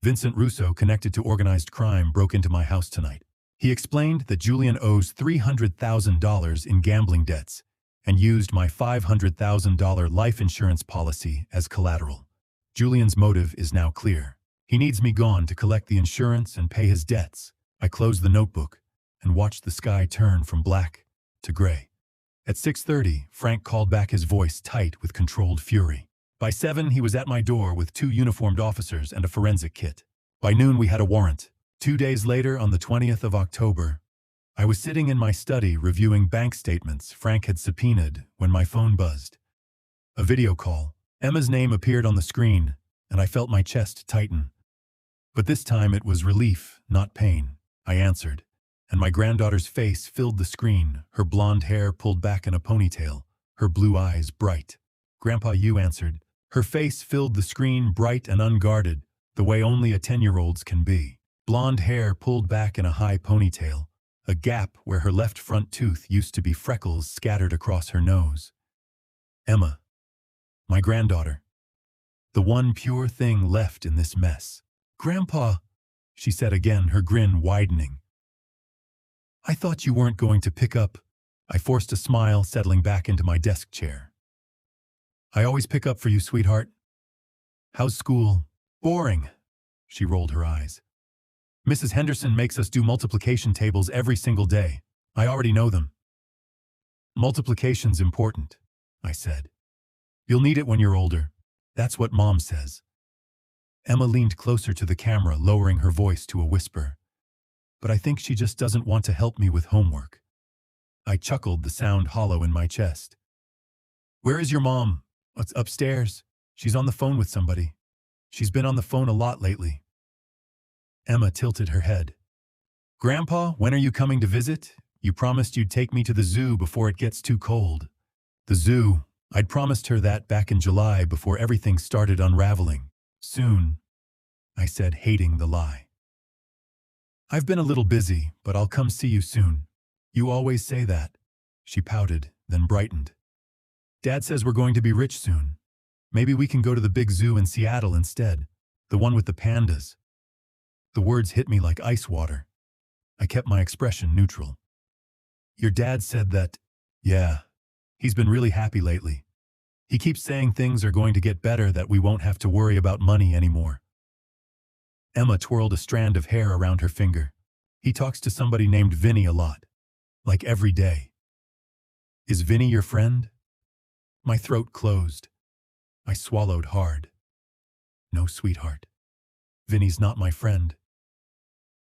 Vincent Russo, connected to organized crime, broke into my house tonight. He explained that Julian owes $300,000 in gambling debts and used my $500,000 life insurance policy as collateral. Julian's motive is now clear. He needs me gone to collect the insurance and pay his debts. I closed the notebook and watched the sky turn from black to gray. At 6:30, Frank called back, his voice tight with controlled fury. By 7, he was at my door with 2 uniformed officers and a forensic kit. By noon, we had a warrant. 2 days later, on the 20th of October, I was sitting in my study reviewing bank statements Frank had subpoenaed when my phone buzzed. A video call. Emma's name appeared on the screen, and I felt my chest tighten. But this time it was relief, not pain. I answered, and my granddaughter's face filled the screen, her blonde hair pulled back in a ponytail, her blue eyes bright. Grandpa, you answered. Her face filled the screen, bright and unguarded, the way only a 10-year-old's can be. Blonde hair pulled back in a high ponytail, a gap where her left front tooth used to be, freckles scattered across her nose. Emma, my granddaughter, the one pure thing left in this mess. Grandpa, she said again, her grin widening. I thought you weren't going to pick up. I forced a smile, settling back into my desk chair. I always pick up for you, sweetheart. How's school? Boring. She rolled her eyes. Mrs. Henderson makes us do multiplication tables every single day. I already know them. Multiplication's important, I said. You'll need it when you're older. That's what Mom says. Emma leaned closer to the camera, lowering her voice to a whisper. But I think she just doesn't want to help me with homework. I chuckled, the sound hollow in my chest. Where is your mom? It's upstairs. She's on the phone with somebody. She's been on the phone a lot lately. Emma tilted her head. Grandpa, when are you coming to visit? You promised you'd take me to the zoo before it gets too cold. The zoo. I'd promised her that back in July before everything started unraveling. Soon, I said, hating the lie. I've been a little busy, but I'll come see you soon. You always say that. She pouted, then brightened. Dad says we're going to be rich soon. Maybe we can go to the big zoo in Seattle instead, the one with the pandas. The words hit me like ice water. I kept my expression neutral. Your dad said that. Yeah, he's been really happy lately. He keeps saying things are going to get better, that we won't have to worry about money anymore. Emma twirled a strand of hair around her finger. He talks to somebody named Vinny a lot. Like every day. Is Vinny your friend? My throat closed. I swallowed hard. No, sweetheart. Vinny's not my friend.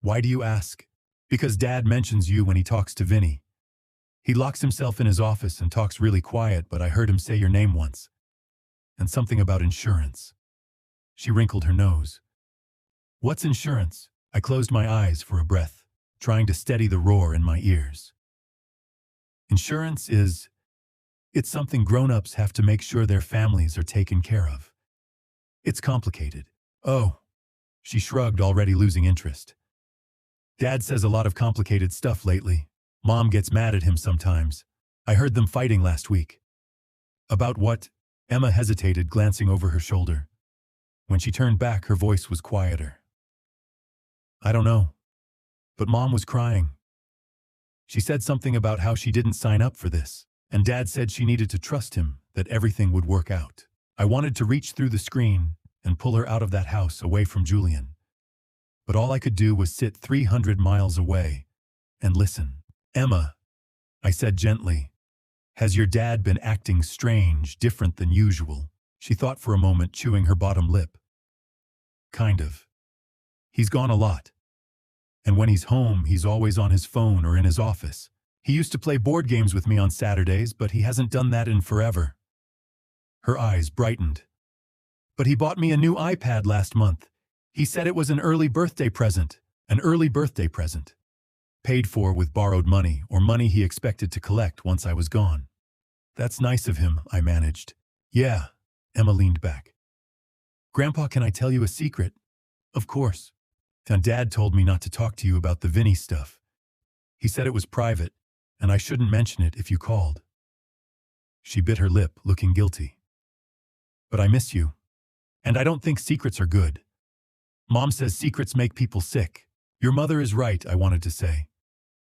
Why do you ask? Because Dad mentions you when he talks to Vinny. He locks himself in his office and talks really quiet, but I heard him say your name once. And something about insurance. She wrinkled her nose. What's insurance? I closed my eyes for a breath, trying to steady the roar in my ears. Insurance is... It's something grown-ups have to make sure their families are taken care of. It's complicated. Oh. She shrugged, already losing interest. Dad says a lot of complicated stuff lately. Mom gets mad at him sometimes. I heard them fighting last week. About what? Emma hesitated, glancing over her shoulder. When she turned back, her voice was quieter. I don't know. But Mom was crying. She said something about how she didn't sign up for this, and Dad said she needed to trust him, that everything would work out. I wanted to reach through the screen and pull her out of that house, away from Julian. But all I could do was sit 300 miles away and listen. Emma, I said gently, has your dad been acting strange, different than usual? She thought for a moment, chewing her bottom lip. Kind of. He's gone a lot. And when he's home, he's always on his phone or in his office. He used to play board games with me on Saturdays, but he hasn't done that in forever. Her eyes brightened. But he bought me a new iPad last month. He said it was an early birthday present. An early birthday present. Paid for with borrowed money, or money he expected to collect once I was gone. That's nice of him, I managed. Yeah, Emma leaned back. Grandpa, can I tell you a secret? Of course. And Dad told me not to talk to you about the Vinny stuff. He said it was private, and I shouldn't mention it if you called. She bit her lip, looking guilty. But I miss you. And I don't think secrets are good. Mom says secrets make people sick. Your mother is right, I wanted to say.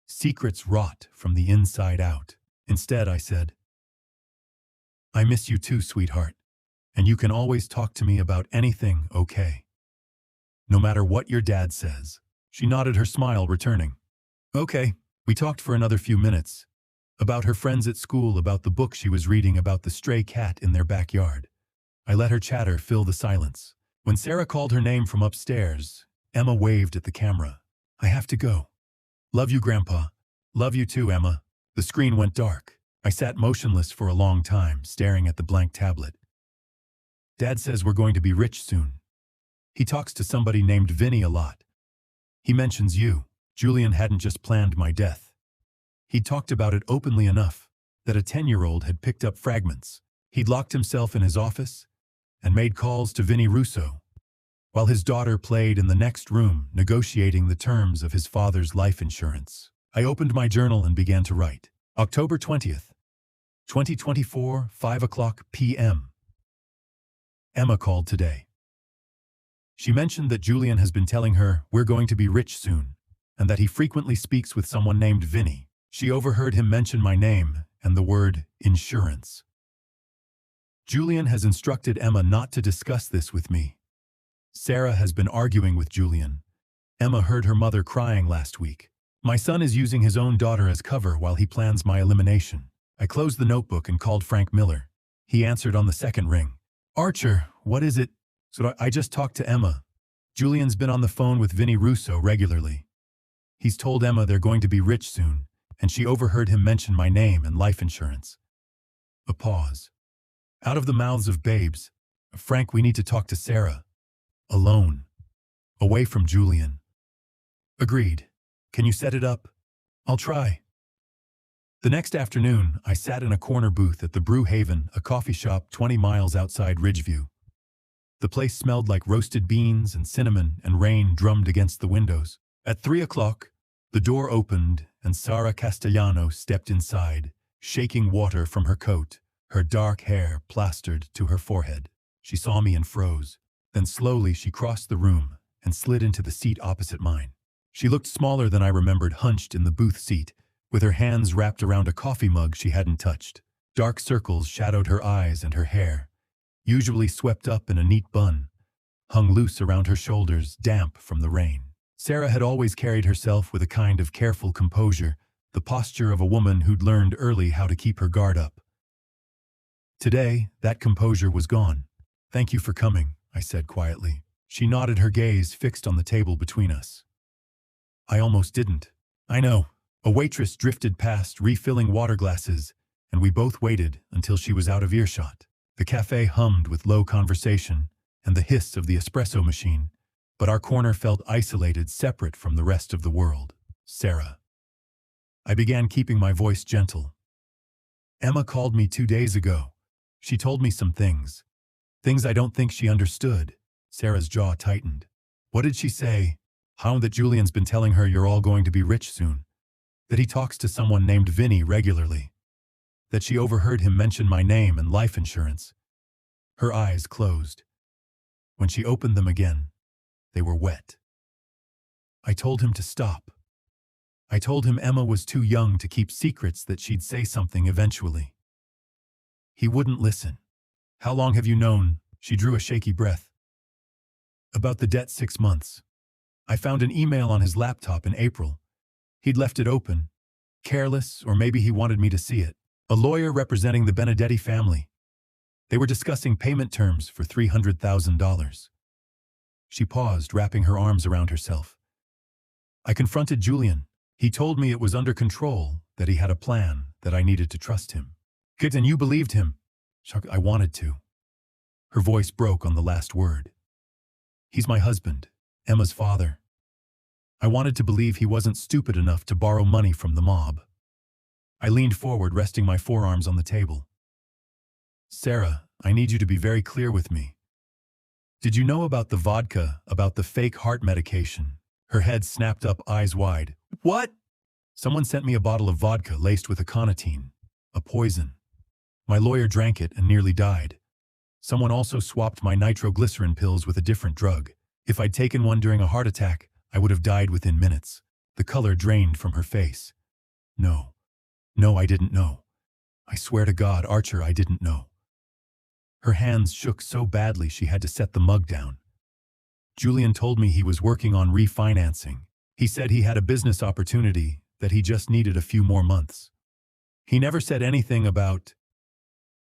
Secrets rot from the inside out. Instead, I said, I miss you too, sweetheart. And you can always talk to me about anything, okay? No matter what your dad says. She nodded, her smile returning. Okay, we talked for another few minutes. About her friends at school, about the book she was reading, about the stray cat in their backyard. I let her chatter fill the silence. When Sarah called her name from upstairs, Emma waved at the camera. I have to go. Love you, Grandpa. Love you too, Emma. The screen went dark. I sat motionless for a long time, staring at the blank tablet. Dad says we're going to be rich soon. He talks to somebody named Vinny a lot. He mentions you. Julian hadn't just planned my death. He'd talked about it openly enough that a 10-year-old had picked up fragments. He'd locked himself in his office and made calls to Vinny Russo, while his daughter played in the next room, negotiating the terms of his father's life insurance. I opened my journal and began to write. October 20th, 2024, 5:00 p.m. Emma called today. She mentioned that Julian has been telling her we're going to be rich soon, and that he frequently speaks with someone named Vinny. She overheard him mention my name and the word insurance. Julian has instructed Emma not to discuss this with me. Sarah has been arguing with Julian. Emma heard her mother crying last week. My son is using his own daughter as cover while he plans my elimination. I closed the notebook and called Frank Miller. He answered on the second ring. Archer, what is it? So I just talked to Emma. Julian's been on the phone with Vinny Russo regularly. He's told Emma they're going to be rich soon, and she overheard him mention my name and life insurance. A pause. Out of the mouths of babes. Frank, we need to talk to Sarah. Alone. Away from Julian. Agreed. Can you set it up? I'll try. The next afternoon, I sat in a corner booth at the Brew Haven, a coffee shop 20 miles outside Ridgeview. The place smelled like roasted beans and cinnamon, and rain drummed against the windows. At 3 o'clock, the door opened and Sara Castellano stepped inside, shaking water from her coat, her dark hair plastered to her forehead. She saw me and froze. Then slowly she crossed the room and slid into the seat opposite mine. She looked smaller than I remembered, hunched in the booth seat, with her hands wrapped around a coffee mug she hadn't touched. Dark circles shadowed her eyes, and her hair, usually swept up in a neat bun, hung loose around her shoulders, damp from the rain. Sarah had always carried herself with a kind of careful composure, the posture of a woman who'd learned early how to keep her guard up. Today, that composure was gone. "Thank you for coming," I said quietly. She nodded, her gaze fixed on the table between us. "I almost didn't." "I know." A waitress drifted past, refilling water glasses, and we both waited until she was out of earshot. The cafe hummed with low conversation and the hiss of the espresso machine, but our corner felt isolated, separate from the rest of the world. "Sarah." I began, keeping my voice gentle. "Emma called me 2 days ago. She told me some things. Things I don't think she understood." Sarah's jaw tightened. "What did she say?" "How that Julian's been telling her you're all going to be rich soon. That he talks to someone named Vinny regularly. That she overheard him mention my name and life insurance." Her eyes closed. When she opened them again, they were wet. "I told him to stop. I told him Emma was too young to keep secrets, that she'd say something eventually. He wouldn't listen." "How long have you known?" She drew a shaky breath. "About the debt, 6 months. I found an email on his laptop in April. He'd left it open. Careless, or maybe he wanted me to see it. A lawyer representing the Benedetti family. They were discussing payment terms for $300,000. She paused, wrapping her arms around herself. "I confronted Julian. He told me it was under control, that he had a plan, that I needed to trust him." "Good, and you believed him?" "I wanted to." Her voice broke on the last word. "He's my husband, Emma's father. I wanted to believe he wasn't stupid enough to borrow money from the mob." I leaned forward, resting my forearms on the table. "Sarah, I need you to be very clear with me. Did you know about the vodka, about the fake heart medication?" Her head snapped up, eyes wide. "What?" "Someone sent me a bottle of vodka laced with aconitine, a poison. My lawyer drank it and nearly died. Someone also swapped my nitroglycerin pills with a different drug. If I'd taken one during a heart attack, I would have died within minutes." The color drained from her face. No, I didn't know. I swear to God, Archer, I didn't know." Her hands shook so badly she had to set the mug down. "Julian told me he was working on refinancing. He said he had a business opportunity, that he just needed a few more months. He never said anything about—"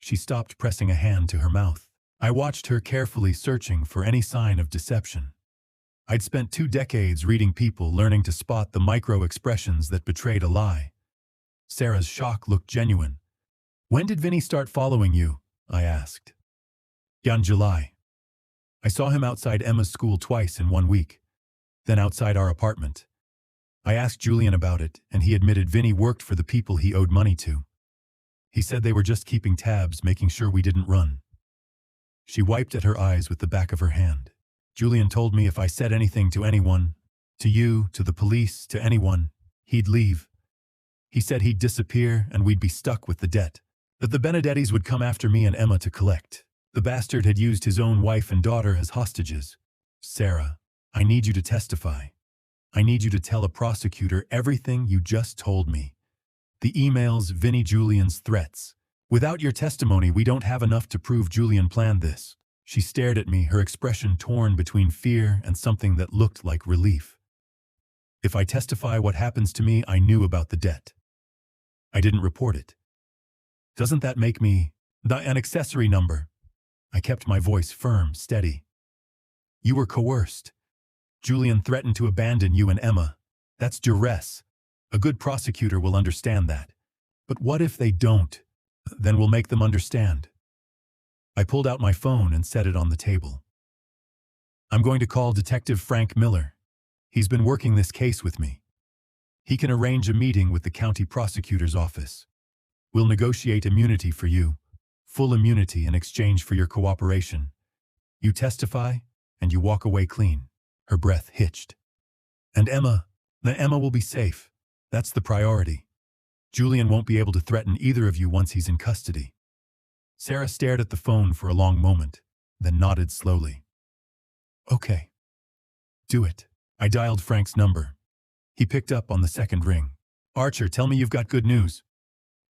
She stopped, pressing a hand to her mouth. I watched her carefully, searching for any sign of deception. I'd spent 2 decades reading people, learning to spot the micro-expressions that betrayed a lie. Sarah's shock looked genuine. "When did Vinny start following you?" I asked. "In July. I saw him outside Emma's school twice in 1 week. Then outside our apartment. I asked Julian about it, and he admitted Vinny worked for the people he owed money to. He said they were just keeping tabs, making sure we didn't run." She wiped at her eyes with the back of her hand. "Julian told me if I said anything to anyone, to you, to the police, to anyone, he'd leave. He said he'd disappear and we'd be stuck with the debt. That the Benedettis would come after me and Emma to collect. The bastard had used his own wife and daughter as hostages. Sarah, I need you to testify. I need you to tell a prosecutor everything you just told me. The emails, Vinny, Julian's threats. Without your testimony, we don't have enough to prove Julian planned this." She stared at me, her expression torn between fear and something that looked like relief. "If I testify, what happens to me? I knew about the debt. I didn't report it. Doesn't that make me an accessory number?" I kept my voice firm, steady. "You were coerced. Julian threatened to abandon you and Emma. That's duress. A good prosecutor will understand that. But what if they don't? Then we'll make them understand. I pulled out my phone and set it on the table. I'm going to call Detective Frank Miller. He's been working this case with me. He can arrange a meeting with the county prosecutor's office. We'll negotiate immunity for you, full immunity in exchange for your cooperation. You testify, and you walk away clean. Her breath hitched. And Emma will be safe. That's the priority. Julian won't be able to threaten either of you once he's in custody. Sarah stared at the phone for a long moment, then nodded slowly. Okay. Do it. I dialed Frank's number. He picked up on the second ring. Archer, tell me you've got good news.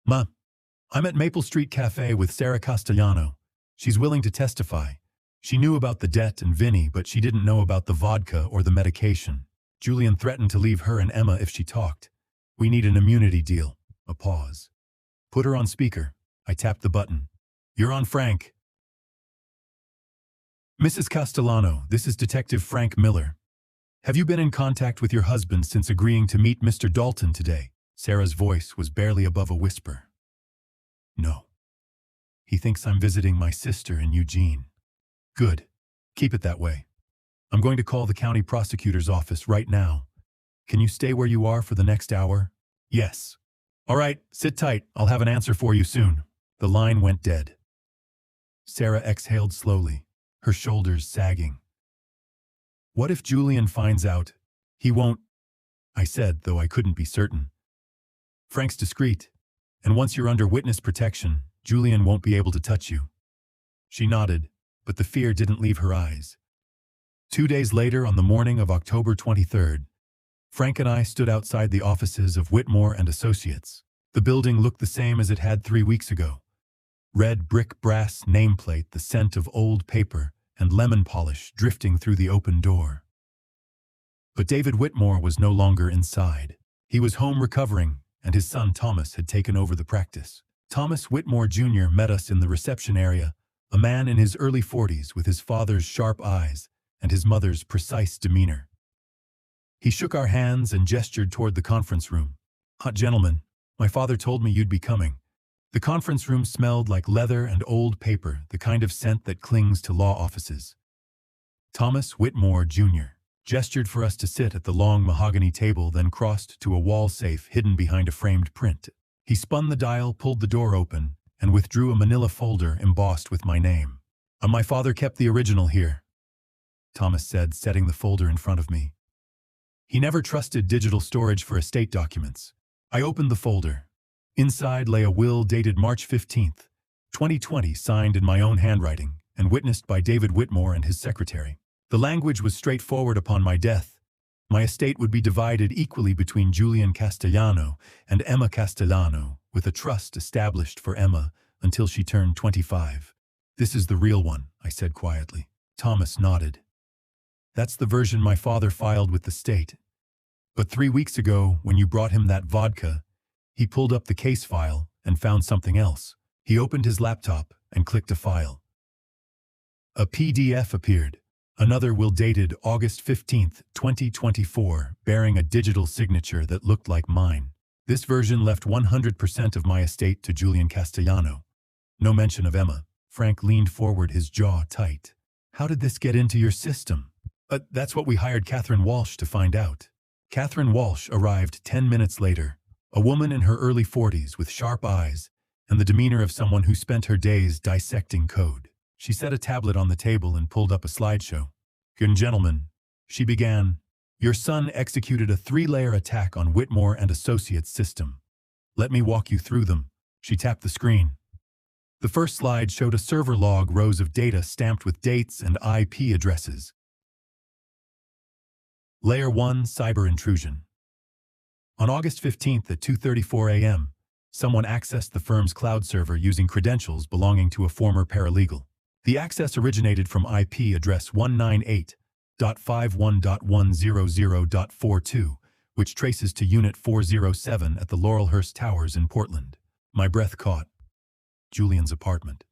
Ma, I'm at Maple Street Cafe with Sarah Castellano. She's willing to testify. She knew about the debt and Vinny, but she didn't know about the vodka or the medication. Julian threatened to leave her and Emma if she talked. We need an immunity deal. A pause. Put her on speaker. I tapped the button. You're on, Frank. Mrs. Castellano, this is Detective Frank Miller. Have you been in contact with your husband since agreeing to meet Mr. Dalton today? Sarah's voice was barely above a whisper. No. He thinks I'm visiting my sister in Eugene. Good. Keep it that way. I'm going to call the county prosecutor's office right now. Can you stay where you are for the next hour? Yes. All right, sit tight. I'll have an answer for you soon. The line went dead. Sarah exhaled slowly, her shoulders sagging. What if Julian finds out? He won't, I said, though I couldn't be certain. Frank's discreet, and once you're under witness protection, Julian won't be able to touch you. She nodded, but the fear didn't leave her eyes. 2 days later, on the morning of October 23rd, Frank and I stood outside the offices of Whitmore and Associates. The building looked the same as it had 3 weeks ago. Red brick brass nameplate, the scent of old paper, and lemon polish drifting through the open door. But David Whitmore was no longer inside. He was home recovering, and his son Thomas had taken over the practice. Thomas Whitmore Jr. met us in the reception area, a man in his early 40s with his father's sharp eyes and his mother's precise demeanor. He shook our hands and gestured toward the conference room. Gentlemen, my father told me you'd be coming. The conference room smelled like leather and old paper, the kind of scent that clings to law offices. Thomas Whitmore Jr. gestured for us to sit at the long mahogany table, then crossed to a wall safe hidden behind a framed print. He spun the dial, pulled the door open, and withdrew a manila folder embossed with my name. My father kept the original here, Thomas said, setting the folder in front of me. He never trusted digital storage for estate documents. I opened the folder. Inside lay a will dated March 15th, 2020, signed in my own handwriting and witnessed by David Whitmore and his secretary. The language was straightforward. Upon my death, my estate would be divided equally between Julian Castellano and Emma Castellano, with a trust established for Emma until she turned 25. This is the real one, I said quietly. Thomas nodded. That's the version my father filed with the state. But 3 weeks ago, when you brought him that vodka, he pulled up the case file and found something else. He opened his laptop and clicked a file. A PDF appeared. Another will dated August 15th, 2024, bearing a digital signature that looked like mine. This version left 100% of my estate to Julian Castellano. No mention of Emma. Frank leaned forward, his jaw tight. How did this get into your system? That's what we hired Catherine Walsh to find out. Catherine Walsh arrived 10 minutes later, a woman in her early 40s with sharp eyes and the demeanor of someone who spent her days dissecting code. She set a tablet on the table and pulled up a slideshow. Good gentlemen, she began, your son executed a 3-layer attack on Whitmore and Associates system. Let me walk you through them. She tapped the screen. The first slide showed a server log, rows of data stamped with dates and IP addresses. Layer 1, cyber intrusion. On August 15th at 2:34 a.m., someone accessed the firm's cloud server using credentials belonging to a former paralegal. The access originated from IP address 198.51.100.42, which traces to Unit 407 at the Laurelhurst Towers in Portland. My breath caught. Julian's apartment.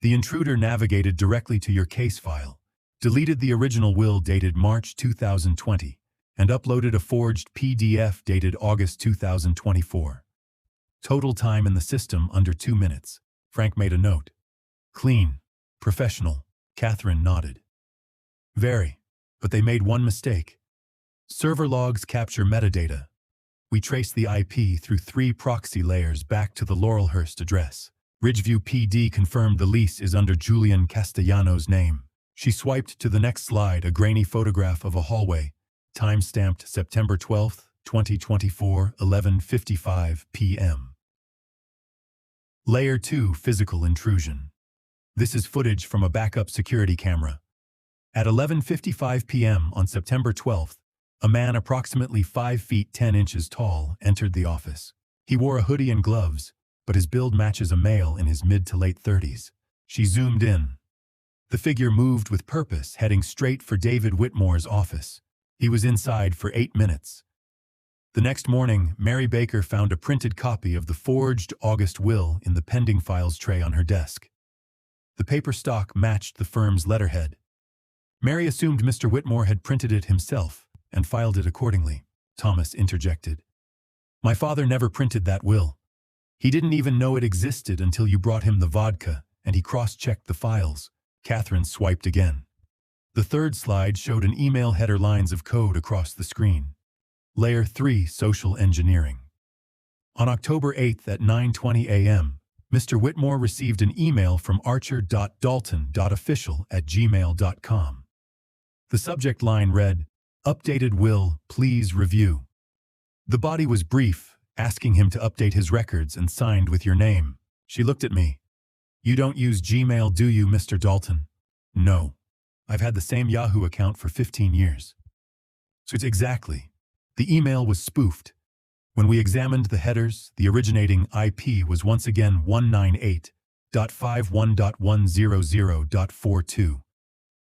The intruder navigated directly to your case file, deleted the original will dated March 2020, and uploaded a forged PDF dated August 2024. Total time in the system under 2 minutes. Frank made a note. Clean. Professional. Catherine nodded. Very. But they made one mistake. Server logs capture metadata. We traced the IP through 3 proxy layers back to the Laurelhurst address. Ridgeview PD confirmed the lease is under Julian Castellano's name. She swiped to the next slide, a grainy photograph of a hallway, time-stamped September 12, 2024, 11:55 p.m. Layer 2 Physical Intrusion. This is footage from a backup security camera. At 11:55 p.m. on September 12th, a man approximately 5 feet 10 inches tall entered the office. He wore a hoodie and gloves, but his build matches a male in his mid to late 30s. She zoomed in. The figure moved with purpose, heading straight for David Whitmore's office. He was inside for 8 minutes. The next morning, Mary Baker found a printed copy of the forged August will in the pending files tray on her desk. The paper stock matched the firm's letterhead. Mary assumed Mr. Whitmore had printed it himself and filed it accordingly. Thomas interjected. My father never printed that will. He didn't even know it existed until you brought him the vodka, and he cross-checked the files. Catherine swiped again. The third slide showed an email header, lines of code across the screen. Layer 3 Social Engineering. On October 8th at 9:20 a.m., Mr. Whitmore received an email from archer.dalton.official@gmail.com. The subject line read, Updated will, please review. The body was brief, asking him to update his records and signed with your name. She looked at me. You don't use Gmail, do you, Mr. Dalton? No. I've had the same Yahoo account for 15 years. So it's exactly. The email was spoofed. When we examined the headers, the originating IP was once again 198.51.100.42.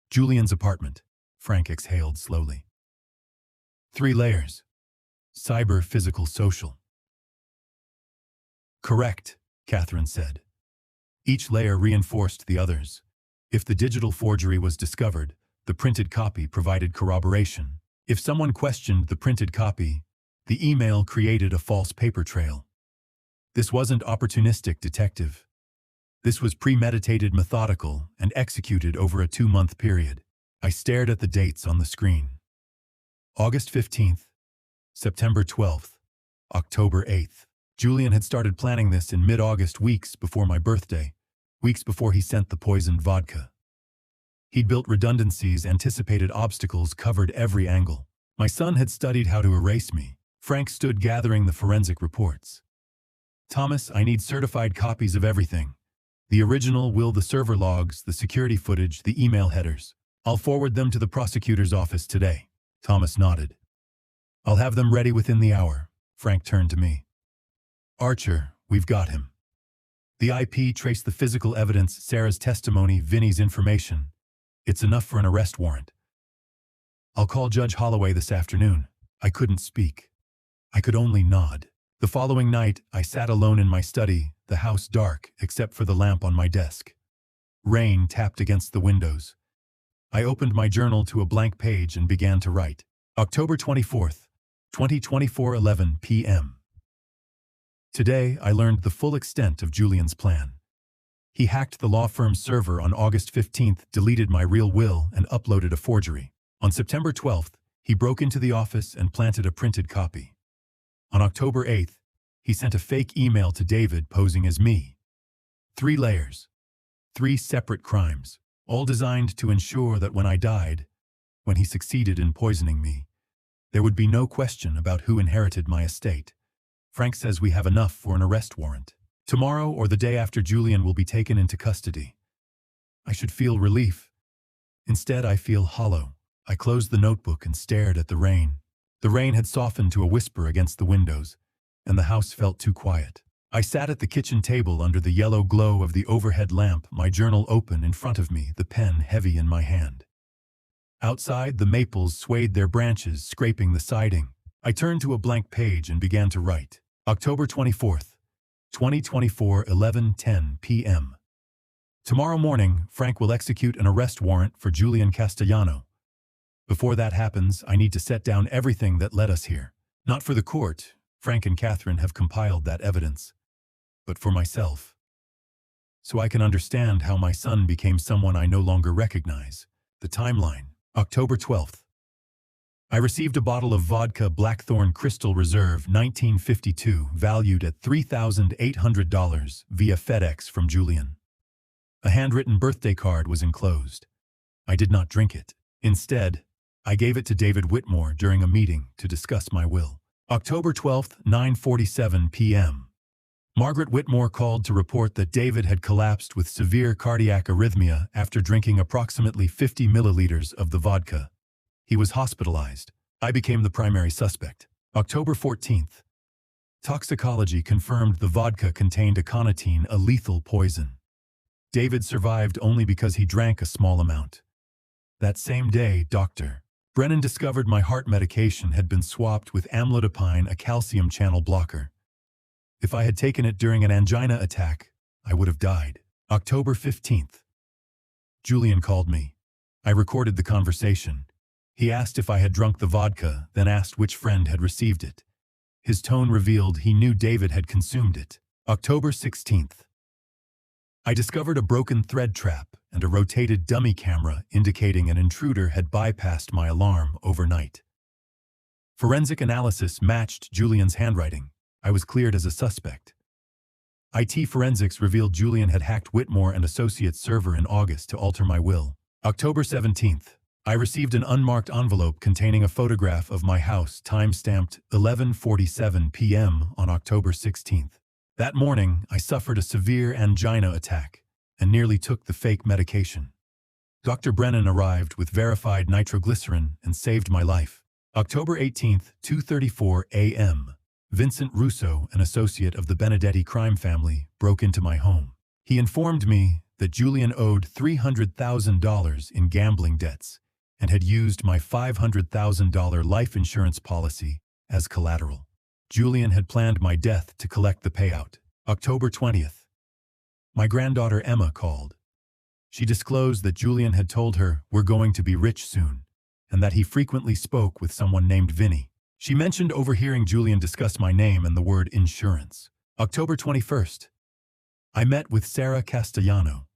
Julian's apartment. Frank exhaled slowly. 3 layers. Cyber, physical, social. Correct, Catherine said. Each layer reinforced the others. If the digital forgery was discovered, the printed copy provided corroboration. If someone questioned the printed copy, the email created a false paper trail. This wasn't opportunistic, detective. This was premeditated, methodical, and executed over a 2-month period. I stared at the dates on the screen. August 15th, September 12th, October 8th. Julian had started planning this in mid-August, weeks before my birthday, weeks before he sent the poisoned vodka. He'd built redundancies, anticipated obstacles, covered every angle. My son had studied how to erase me. Frank stood gathering the forensic reports. Thomas, I need certified copies of everything. The original will, the server logs, the security footage, the email headers. I'll forward them to the prosecutor's office today. Thomas nodded. I'll have them ready within the hour. Frank turned to me. Archer, we've got him. The IP traced the physical evidence, Sarah's testimony, Vinny's information. It's enough for an arrest warrant. I'll call Judge Holloway this afternoon. I couldn't speak. I could only nod. The following night, I sat alone in my study, the house dark except for the lamp on my desk. Rain tapped against the windows. I opened my journal to a blank page and began to write. October 24th, 2024, 11 p.m. Today, I learned the full extent of Julian's plan. He hacked the law firm's server on August 15th, deleted my real will, and uploaded a forgery. On September 12th, he broke into the office and planted a printed copy. On October 8th, he sent a fake email to David posing as me. 3 layers. 3 separate crimes, all designed to ensure that when I died, when he succeeded in poisoning me, there would be no question about who inherited my estate. Frank says we have enough for an arrest warrant. Tomorrow or the day after, Julian will be taken into custody. I should feel relief. Instead, I feel hollow. I closed the notebook and stared at the rain. The rain had softened to a whisper against the windows, and the house felt too quiet. I sat at the kitchen table under the yellow glow of the overhead lamp, my journal open in front of me, the pen heavy in my hand. Outside, the maples swayed their branches, scraping the siding. I turned to a blank page and began to write. October 24th, 2024, 11:10 p.m. Tomorrow morning, Frank will execute an arrest warrant for Julian Castellano. Before that happens, I need to set down everything that led us here. Not for the court. Frank and Catherine have compiled that evidence. But for myself. So I can understand how my son became someone I no longer recognize. The timeline. October 12th. I received a bottle of vodka Blackthorn Crystal Reserve 1952 valued at $3,800 via FedEx from Julian. A handwritten birthday card was enclosed. I did not drink it. Instead, I gave it to David Whitmore during a meeting to discuss my will. October 12th, 9:47 p.m. Margaret Whitmore called to report that David had collapsed with severe cardiac arrhythmia after drinking approximately 50 milliliters of the vodka. He was hospitalized. I became the primary suspect. October 14th. Toxicology confirmed the vodka contained aconitine, a lethal poison. David survived only because he drank a small amount. That same day, Dr. Brennan discovered my heart medication had been swapped with amlodipine, a calcium channel blocker. If I had taken it during an angina attack, I would have died. October 15th. Julian called me. I recorded the conversation. He asked if I had drunk the vodka, then asked which friend had received it. His tone revealed he knew David had consumed it. October 16th. I discovered a broken thread trap and a rotated dummy camera indicating an intruder had bypassed my alarm overnight. Forensic analysis matched Julian's handwriting. I was cleared as a suspect. IT forensics revealed Julian had hacked Whitmore and Associates server in August to alter my will. October 17th. I received an unmarked envelope containing a photograph of my house, time-stamped 11:47 p.m. on October 16th. That morning, I suffered a severe angina attack and nearly took the fake medication. Dr. Brennan arrived with verified nitroglycerin and saved my life. October 18th, 2:34 a.m. Vincent Russo, an associate of the Benedetti crime family, broke into my home. He informed me that Julian owed $300,000 in gambling debts and had used my $500,000 life insurance policy as collateral. Julian had planned my death to collect the payout. October 20th. My granddaughter Emma called. She disclosed that Julian had told her we're going to be rich soon, and that he frequently spoke with someone named Vinny. She mentioned overhearing Julian discuss my name and the word insurance. October 21st. I met with Sarah Castellano.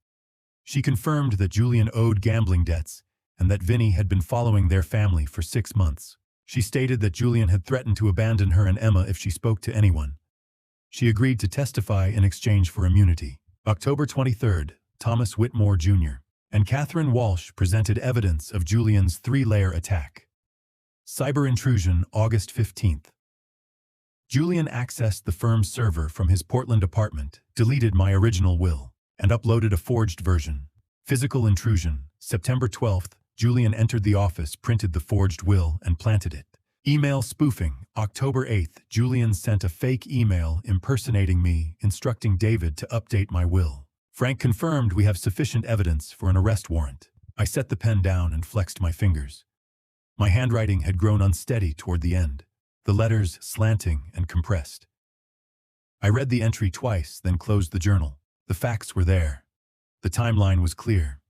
She confirmed that Julian owed gambling debts and that Vinny had been following their family for 6 months. She stated that Julian had threatened to abandon her and Emma if she spoke to anyone. She agreed to testify in exchange for immunity. October 23rd, Thomas Whitmore Jr. and Catherine Walsh presented evidence of Julian's 3-layer attack. Cyber intrusion, August 15th. Julian accessed the firm's server from his Portland apartment, deleted my original will, and uploaded a forged version. Physical intrusion, September 12th. Julian entered the office, printed the forged will, and planted it. Email spoofing, October 8th. Julian sent a fake email impersonating me, instructing David to update my will. Frank confirmed we have sufficient evidence for an arrest warrant. I set the pen down and flexed my fingers. My handwriting had grown unsteady toward the end, the letters slanting and compressed. I read the entry twice, then closed the journal. The facts were there. The timeline was clear.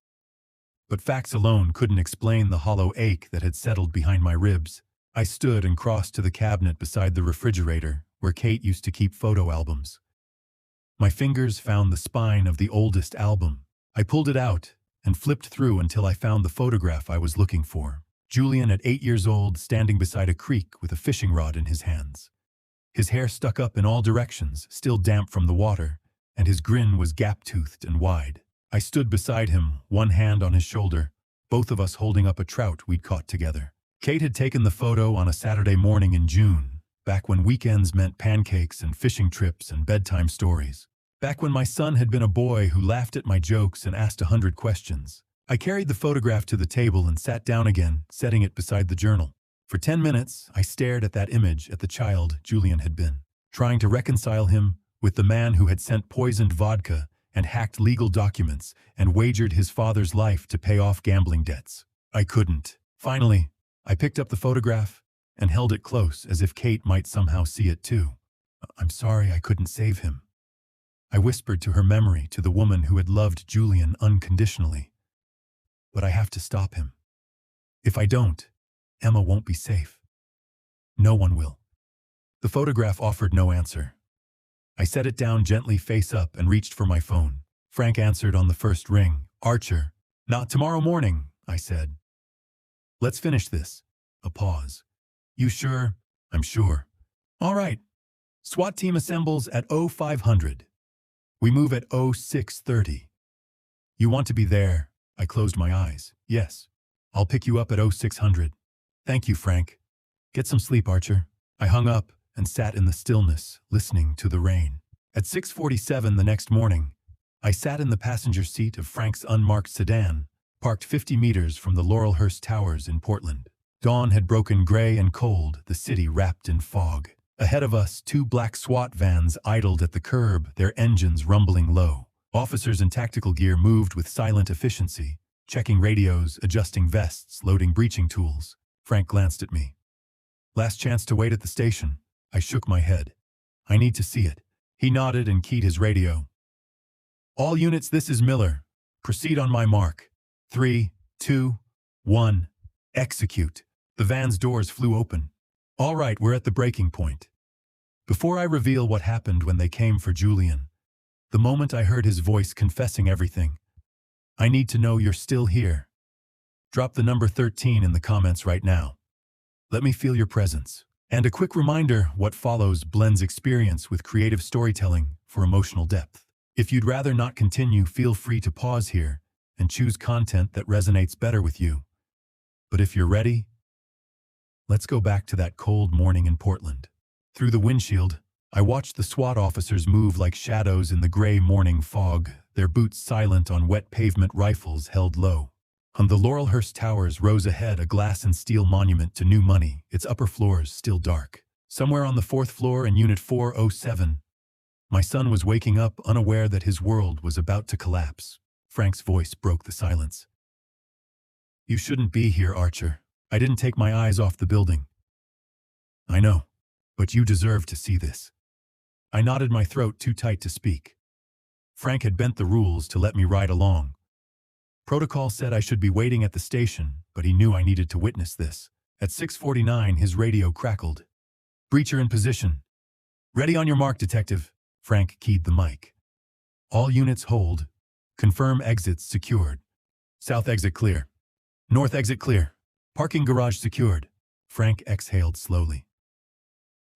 But facts alone couldn't explain the hollow ache that had settled behind my ribs. I stood and crossed to the cabinet beside the refrigerator, where Kate used to keep photo albums. My fingers found the spine of the oldest album. I pulled it out and flipped through until I found the photograph I was looking for. Julian at 8 years old, standing beside a creek with a fishing rod in his hands. His hair stuck up in all directions, still damp from the water, and his grin was gap-toothed and wide. I stood beside him, one hand on his shoulder, both of us holding up a trout we'd caught together. Kate had taken the photo on a Saturday morning in June, back when weekends meant pancakes and fishing trips and bedtime stories. Back when my son had been a boy who laughed at my jokes and asked 100 questions. I carried the photograph to the table and sat down again, setting it beside the journal. For 10 minutes, I stared at that image, at the child Julian had been, trying to reconcile him with the man who had sent poisoned vodka and hacked legal documents and wagered his father's life to pay off gambling debts. I couldn't. Finally, I picked up the photograph and held it close as if Kate might somehow see it too. "I'm sorry I couldn't save him," I whispered to her memory, to the woman who had loved Julian unconditionally. "But I have to stop him. If I don't, Emma won't be safe. No one will. The photograph offered no answer. I set it down gently face up and reached for my phone. Frank answered on the first ring. Archer. Not tomorrow morning, I said. Let's finish this. A pause. You sure? I'm sure. All right. SWAT team assembles at 0500. We move at 0630. You want to be there? I closed my eyes. Yes. I'll pick you up at 0600. Thank you, Frank. Get some sleep, Archer. I hung up and sat in the stillness, listening to the rain. At 6:47 the next morning, I sat in the passenger seat of Frank's unmarked sedan, parked 50 meters from the Laurelhurst Towers in Portland. Dawn had broken gray and cold, the city wrapped in fog. Ahead of us, two black SWAT vans idled at the curb, their engines rumbling low. Officers in tactical gear moved with silent efficiency, checking radios, adjusting vests, loading breaching tools. Frank glanced at me. Last chance to wait at the station. I shook my head. I need to see it. He nodded and keyed his radio. All units, this is Miller. Proceed on my mark. 3, 2, 1. Execute. The van's doors flew open. All right, we're at the breaking point. Before I reveal what happened when they came for Julian, the moment I heard his voice confessing everything, I need to know you're still here. Drop the number 13 in the comments right now. Let me feel your presence. And a quick reminder, what follows blends experience with creative storytelling for emotional depth. If you'd rather not continue, feel free to pause here and choose content that resonates better with you. But if you're ready, let's go back to that cold morning in Portland. Through the windshield, I watched the SWAT officers move like shadows in the gray morning fog, their boots silent on wet pavement, rifles held low. On the Laurelhurst Towers rose ahead a glass and steel monument to new money, its upper floors still dark. Somewhere on the fourth floor in Unit 407, my son was waking up, unaware that his world was about to collapse. Frank's voice broke the silence. You shouldn't be here, Archer. I didn't take my eyes off the building. I know, but you deserve to see this. I nodded, my throat too tight to speak. Frank had bent the rules to let me ride along. Protocol said I should be waiting at the station, but he knew I needed to witness this. At 6:49, his radio crackled. Breacher in position. Ready on your mark, detective. Frank keyed the mic. All units hold. Confirm exits secured. South exit clear. North exit clear. Parking garage secured. Frank exhaled slowly.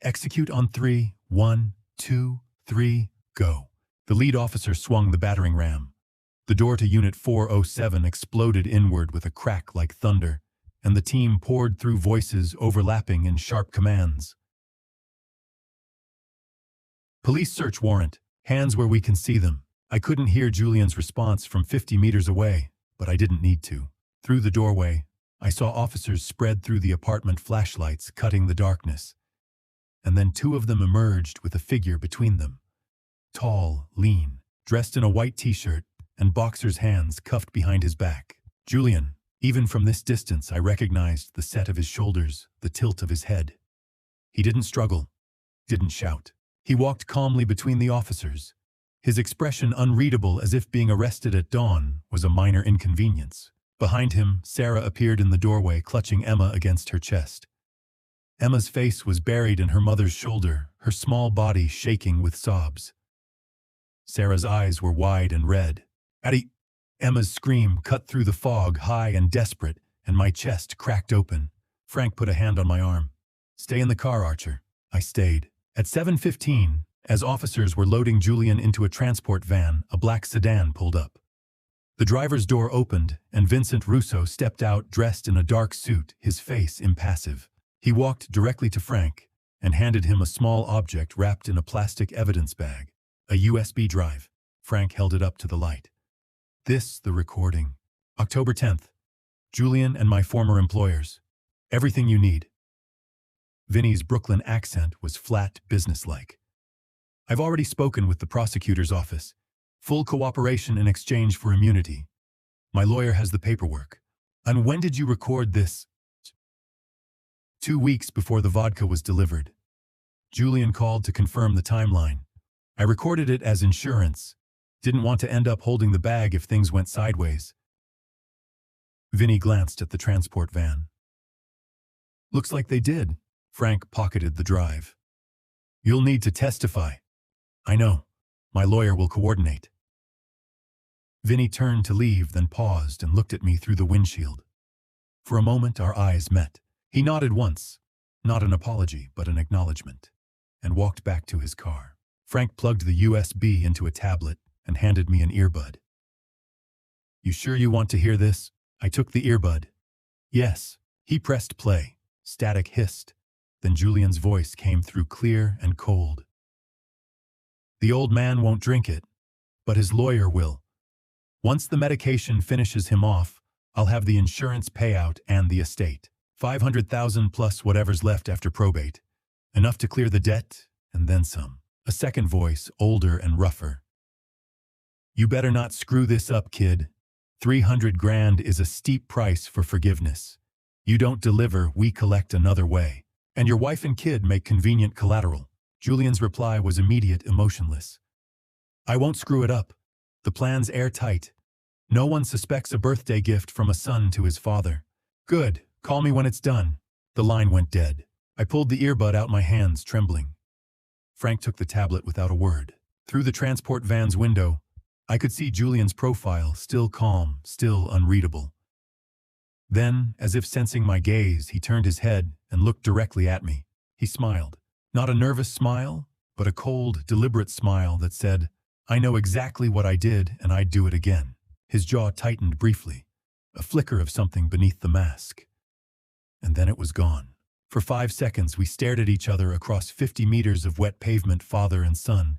Execute on 3, 1, 2, 3, go. The lead officer swung the battering ram. The door to Unit 407 exploded inward with a crack like thunder, and the team poured through, voices overlapping in sharp commands. Police search warrant. Hands where we can see them. I couldn't hear Julian's response from 50 meters away, but I didn't need to. Through the doorway, I saw officers spread through the apartment, flashlights cutting the darkness. And then two of them emerged with a figure between them. Tall, lean, dressed in a white t-shirt, and boxer's, hands cuffed behind his back. Julian. Even from this distance, I recognized the set of his shoulders, the tilt of his head. He didn't struggle, didn't shout. He walked calmly between the officers, his expression unreadable, as if being arrested at dawn was a minor inconvenience. Behind him, Sarah appeared in the doorway, clutching Emma against her chest. Emma's face was buried in her mother's shoulder, her small body shaking with sobs. Sarah's eyes were wide and red. Addie! Emma's scream cut through the fog, high and desperate, and my chest cracked open. Frank put a hand on my arm. Stay in the car, Archer. I stayed. At 7:15, as officers were loading Julian into a transport van, a black sedan pulled up. The driver's door opened, and Vincent Russo stepped out, dressed in a dark suit, his face impassive. He walked directly to Frank and handed him a small object wrapped in a plastic evidence bag. A USB drive. Frank held it up to the light. This, the recording. October 10th. Julian and my former employers. Everything you need. Vinny's Brooklyn accent was flat, businesslike. I've already spoken with the prosecutor's office. Full cooperation in exchange for immunity. My lawyer has the paperwork. And when did you record this? 2 weeks before the vodka was delivered. Julian called to confirm the timeline. I recorded it as insurance. Didn't want to end up holding the bag if things went sideways. Vinny glanced at the transport van. Looks like they did. Frank pocketed the drive. You'll need to testify. I know. My lawyer will coordinate. Vinny turned to leave, then paused and looked at me through the windshield. For a moment, our eyes met. He nodded once, not an apology, but an acknowledgement, and walked back to his car. Frank plugged the USB into a tablet and handed me an earbud. You sure you want to hear this? I took the earbud. Yes. He pressed play. Static hissed. Then Julian's voice came through clear and cold. The old man won't drink it, but his lawyer will. Once the medication finishes him off, I'll have the insurance payout and the estate. 500,000 plus whatever's left after probate. Enough to clear the debt, and then some. A second voice, older and rougher. You better not screw this up, kid. 300 grand is a steep price for forgiveness. You don't deliver, we collect another way. And your wife and kid make convenient collateral. Julian's reply was immediate, emotionless. I won't screw it up. The plan's airtight. No one suspects a birthday gift from a son to his father. Good. Call me when it's done. The line went dead. I pulled the earbud out, my hands trembling. Frank took the tablet without a word. Through the transport van's window, I could see Julian's profile, still calm, still unreadable. Then, as if sensing my gaze, he turned his head and looked directly at me. He smiled. Not a nervous smile, but a cold, deliberate smile that said, I know exactly what I did and I'd do it again. His jaw tightened briefly, a flicker of something beneath the mask. And then it was gone. For 5 seconds, we stared at each other across 50 meters of wet pavement, father and son,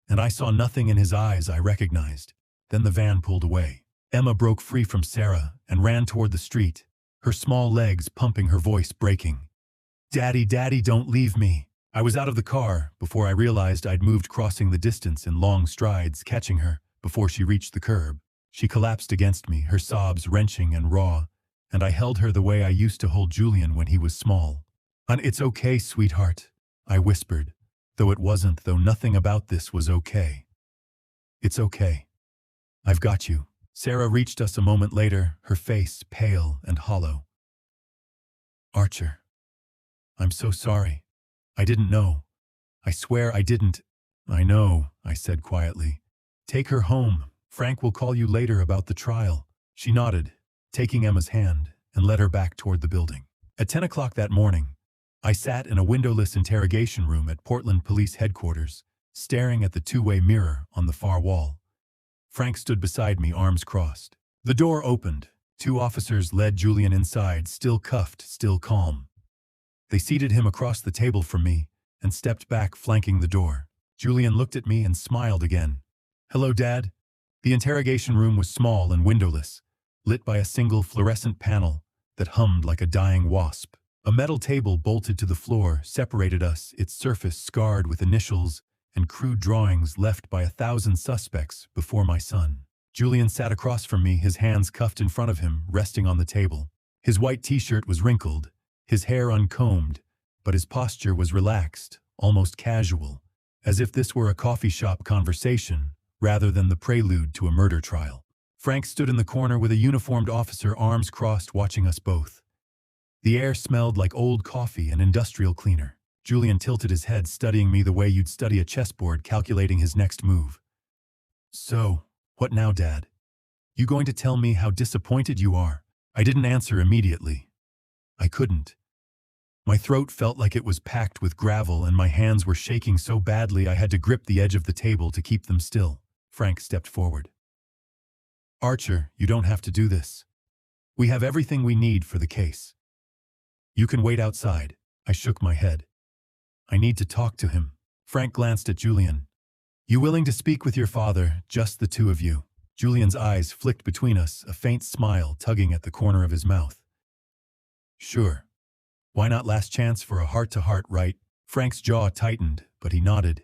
and I saw nothing in his eyes I recognized. Then the van pulled away. Emma broke free from Sarah and ran toward the street, her small legs pumping, her voice breaking. Daddy, Daddy, don't leave me. I was out of the car before I realized I'd moved, crossing the distance in long strides, catching her before she reached the curb. She collapsed against me, her sobs wrenching and raw, and I held her the way I used to hold Julian when he was small. And it's okay, sweetheart, I whispered, though nothing about this was okay. It's okay. I've got you. Sarah reached us a moment later, her face pale and hollow. Archer. I'm so sorry. I didn't know. I swear I didn't. I know, I said quietly. Take her home. Frank will call you later about the trial. She nodded, taking Emma's hand, and led her back toward the building. At 10 o'clock that morning, I sat in a windowless interrogation room at Portland Police Headquarters, staring at the two-way mirror on the far wall. Frank stood beside me, arms crossed. The door opened. 2 officers led Julian inside, still cuffed, still calm. They seated him across the table from me and stepped back, flanking the door. Julian looked at me and smiled again. Hello, Dad. The interrogation room was small and windowless, lit by a single fluorescent panel that hummed like a dying wasp. A metal table bolted to the floor separated us, its surface scarred with initials and crude drawings left by 1,000 suspects before my son. Julian sat across from me, his hands cuffed in front of him, resting on the table. His white t-shirt was wrinkled, his hair uncombed, but his posture was relaxed, almost casual, as if this were a coffee shop conversation rather than the prelude to a murder trial. Frank stood in the corner with a uniformed officer, arms crossed, watching us both. The air smelled like old coffee and industrial cleaner. Julian tilted his head, studying me the way you'd study a chessboard, calculating his next move. So, what now, Dad? You going to tell me how disappointed you are? I didn't answer immediately. I couldn't. My throat felt like it was packed with gravel and my hands were shaking so badly I had to grip the edge of the table to keep them still. Frank stepped forward. Archer, you don't have to do this. We have everything we need for the case. You can wait outside. I shook my head. I need to talk to him. Frank glanced at Julian. You willing to speak with your father, just the two of you? Julian's eyes flicked between us, a faint smile tugging at the corner of his mouth. Sure. Why not? Last chance for a heart-to-heart, right? Frank's jaw tightened, but he nodded.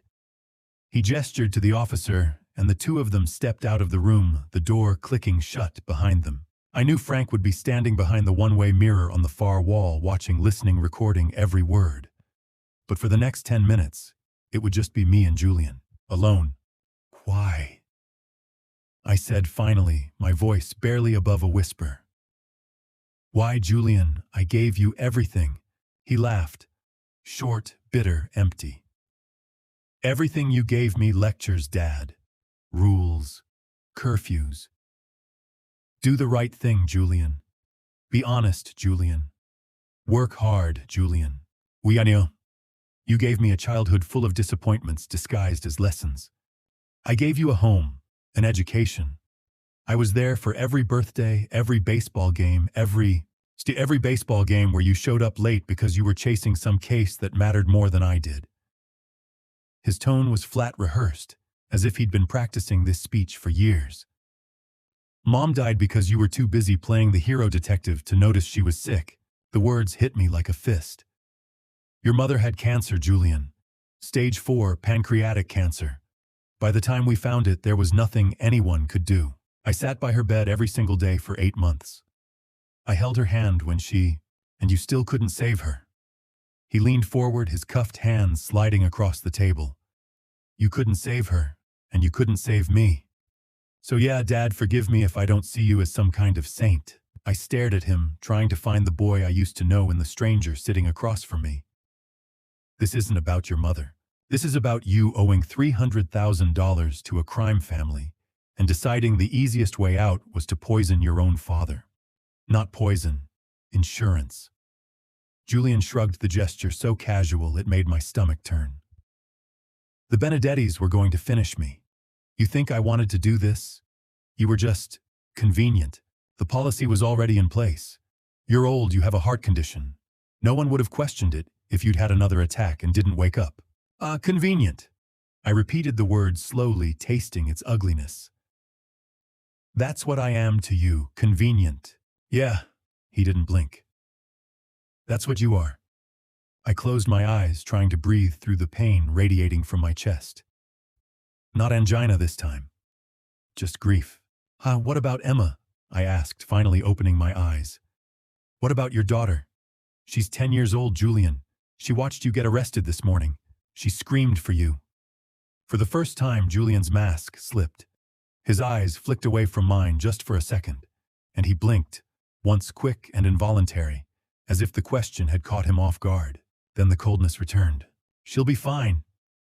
He gestured to the officer, and the two of them stepped out of the room, the door clicking shut behind them. I knew Frank would be standing behind the one-way mirror on the far wall, watching, listening, recording every word. But for the next 10 minutes, it would just be me and Julian, alone. Why? I said finally, my voice barely above a whisper. Why, Julian? I gave you everything. He laughed. Short, bitter, empty. Everything you gave me lectures, Dad. Rules. Curfews. Do the right thing, Julian. Be honest, Julian. Work hard, Julian. I know. You gave me a childhood full of disappointments disguised as lessons. I gave you a home, an education. I was there for every birthday, every baseball game, every baseball game where you showed up late because you were chasing some case that mattered more than I did. His tone was flat rehearsed, as if he'd been practicing this speech for years. Mom died because you were too busy playing the hero detective to notice she was sick. The words hit me like a fist. Your mother had cancer, Julian. Stage 4 pancreatic cancer. By the time we found it, there was nothing anyone could do. I sat by her bed every single day for 8 months. I held her hand when and you still couldn't save her. He leaned forward, his cuffed hands sliding across the table. You couldn't save her, and you couldn't save me. So yeah, Dad, forgive me if I don't see you as some kind of saint. I stared at him, trying to find the boy I used to know in the stranger sitting across from me. This isn't about your mother. This is about you owing $300,000 to a crime family and deciding the easiest way out was to poison your own father. Not poison, insurance. Julian shrugged, the gesture so casual it made my stomach turn. The Benedettis were going to finish me. You think I wanted to do this? You were just convenient. The policy was already in place. You're old, you have a heart condition. No one would have questioned it if you'd had another attack and didn't wake up. Convenient. I repeated the word slowly, tasting its ugliness. That's what I am to you, convenient. Yeah, he didn't blink. That's what you are. I closed my eyes, trying to breathe through the pain radiating from my chest. Not angina this time. Just grief. What about Emma? I asked, finally opening my eyes. What about your daughter? She's 10 years old, Julian. She watched you get arrested this morning. She screamed for you. For the first time, Julian's mask slipped. His eyes flicked away from mine just for a second, and he blinked, once quick and involuntary, as if the question had caught him off guard. Then the coldness returned. She'll be fine,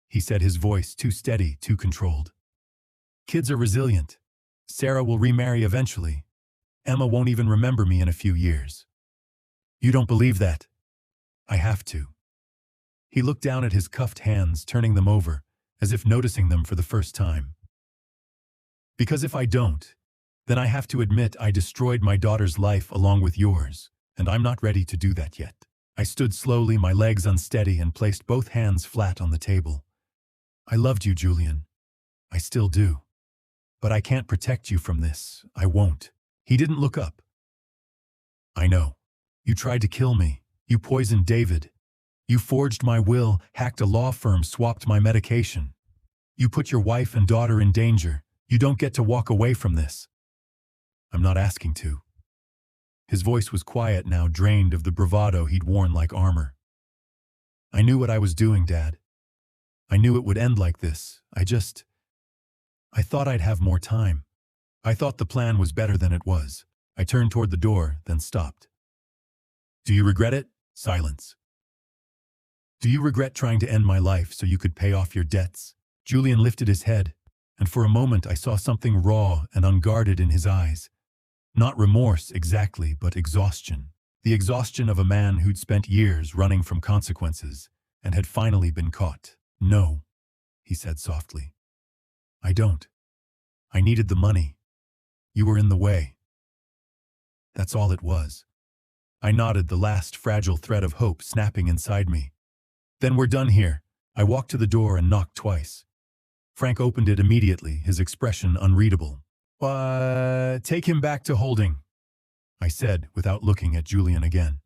he said, his voice too steady, too controlled. Kids are resilient. Sarah will remarry eventually. Emma won't even remember me in a few years. You don't believe that? I have to. He looked down at his cuffed hands, turning them over, as if noticing them for the first time. Because if I don't, then I have to admit I destroyed my daughter's life along with yours, and I'm not ready to do that yet. I stood slowly, my legs unsteady, and placed both hands flat on the table. I loved you, Julian. I still do. But I can't protect you from this. I won't. He didn't look up. I know. You tried to kill me. You poisoned David. You forged my will, hacked a law firm, swapped my medication. You put your wife and daughter in danger. You don't get to walk away from this. I'm not asking to. His voice was quiet now, drained of the bravado he'd worn like armor. I knew what I was doing, Dad. I knew it would end like this. I thought I'd have more time. I thought the plan was better than it was. I turned toward the door, then stopped. Do you regret it? Silence. Do you regret trying to end my life so you could pay off your debts? Julian lifted his head, and for a moment I saw something raw and unguarded in his eyes. Not remorse exactly, but exhaustion. The exhaustion of a man who'd spent years running from consequences and had finally been caught. No, he said softly. I don't. I needed the money. You were in the way. That's all it was. I nodded, the last fragile thread of hope snapping inside me. Then we're done here. I walked to the door and knocked twice. Frank opened it immediately, his expression unreadable. Take him back to holding, I said, without looking at Julian again.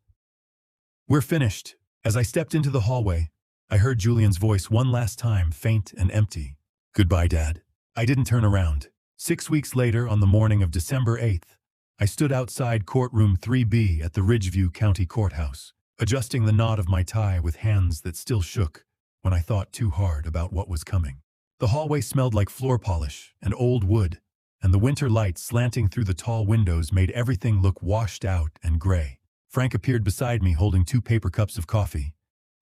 We're finished. As I stepped into the hallway, I heard Julian's voice one last time, faint and empty. Goodbye, Dad. I didn't turn around. 6 weeks later, on the morning of December 8th, I stood outside courtroom 3B at the Ridgeview County Courthouse, adjusting the knot of my tie with hands that still shook when I thought too hard about what was coming. The hallway smelled like floor polish and old wood, and the winter light slanting through the tall windows made everything look washed out and gray. Frank appeared beside me holding 2 paper cups of coffee.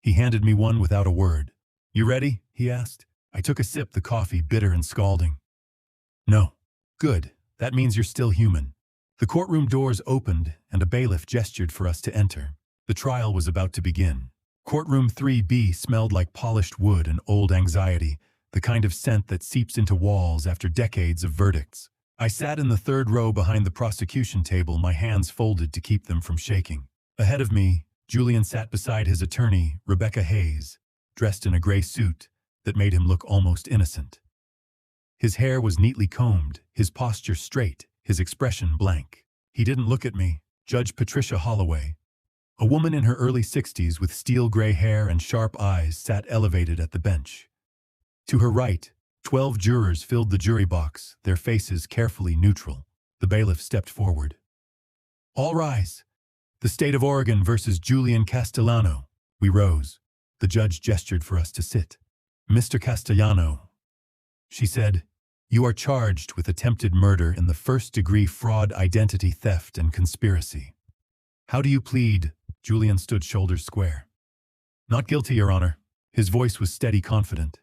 He handed me one without a word. "You ready?" he asked. I took a sip, the coffee bitter and scalding. "No." "Good. That means you're still human." The courtroom doors opened and a bailiff gestured for us to enter. The trial was about to begin. Courtroom 3B smelled like polished wood and old anxiety, the kind of scent that seeps into walls after decades of verdicts. I sat in the 3rd row behind the prosecution table, my hands folded to keep them from shaking. Ahead of me, Julian sat beside his attorney, Rebecca Hayes, dressed in a gray suit that made him look almost innocent. His hair was neatly combed, his posture straight, his expression blank. He didn't look at me. Judge Patricia Holloway, a woman in her early 60s with steel gray hair and sharp eyes, sat elevated at the bench. To her right, 12 jurors filled the jury box, their faces carefully neutral. The bailiff stepped forward. "All rise. The State of Oregon versus Julian Castellano." We rose. The judge gestured for us to sit. "Mr. Castellano," she said, "you are charged with attempted murder in the 1st-degree fraud, identity theft, and conspiracy." "How do you plead?" Julian stood shoulders square. "Not guilty, Your Honor." His voice was steady, confident.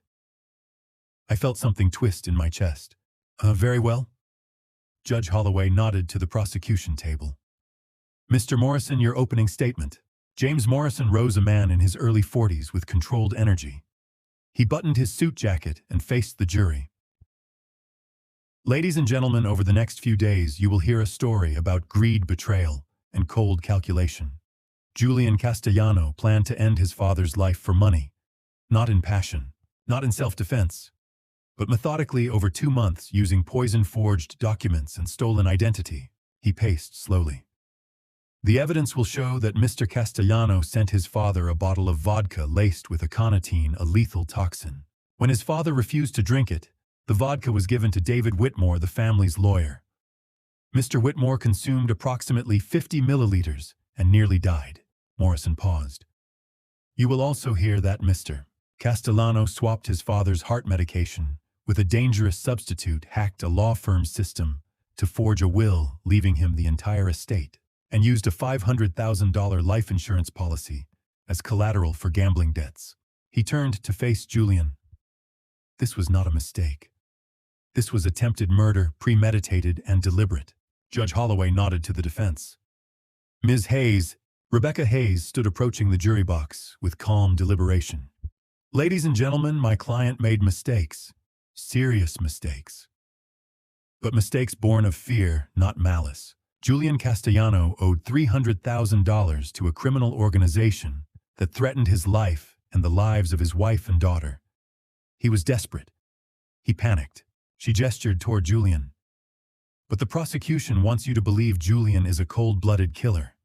I felt something twist in my chest. Very well." Judge Holloway nodded to the prosecution table. "Mr. Morrison, your opening statement." James Morrison rose, a man in his early 40s with controlled energy. He buttoned his suit jacket and faced the jury. "Ladies and gentlemen, over the next few days you will hear a story about greed, betrayal, and cold calculation. Julian Castellano planned to end his father's life for money, not in passion, not in self-defense, but methodically over 2 months, using poison-forged documents and stolen identity." He paced slowly. "The evidence will show that Mr. Castellano sent his father a bottle of vodka laced with aconitine, a lethal toxin. When his father refused to drink it, the vodka was given to David Whitmore, the family's lawyer. Mr. Whitmore consumed approximately 50 milliliters and nearly died." Morrison paused. "You will also hear that Mr. Castellano swapped his father's heart medication with a dangerous substitute, hacked a law firm's system to forge a will, leaving him the entire estate, and used a $500,000 life insurance policy as collateral for gambling debts." He turned to face Julian. "This was not a mistake. This was attempted murder, premeditated and deliberate." Judge Holloway nodded to the defense. Ms. Hayes, Rebecca Hayes, stood approaching the jury box with calm deliberation. "Ladies and gentlemen, my client made mistakes. Serious mistakes. But mistakes born of fear, not malice. Julian Castellano owed $300,000 to a criminal organization that threatened his life and the lives of his wife and daughter. He was desperate. He panicked." She gestured toward Julian. "But the prosecution wants you to believe Julian is a cold-blooded killer.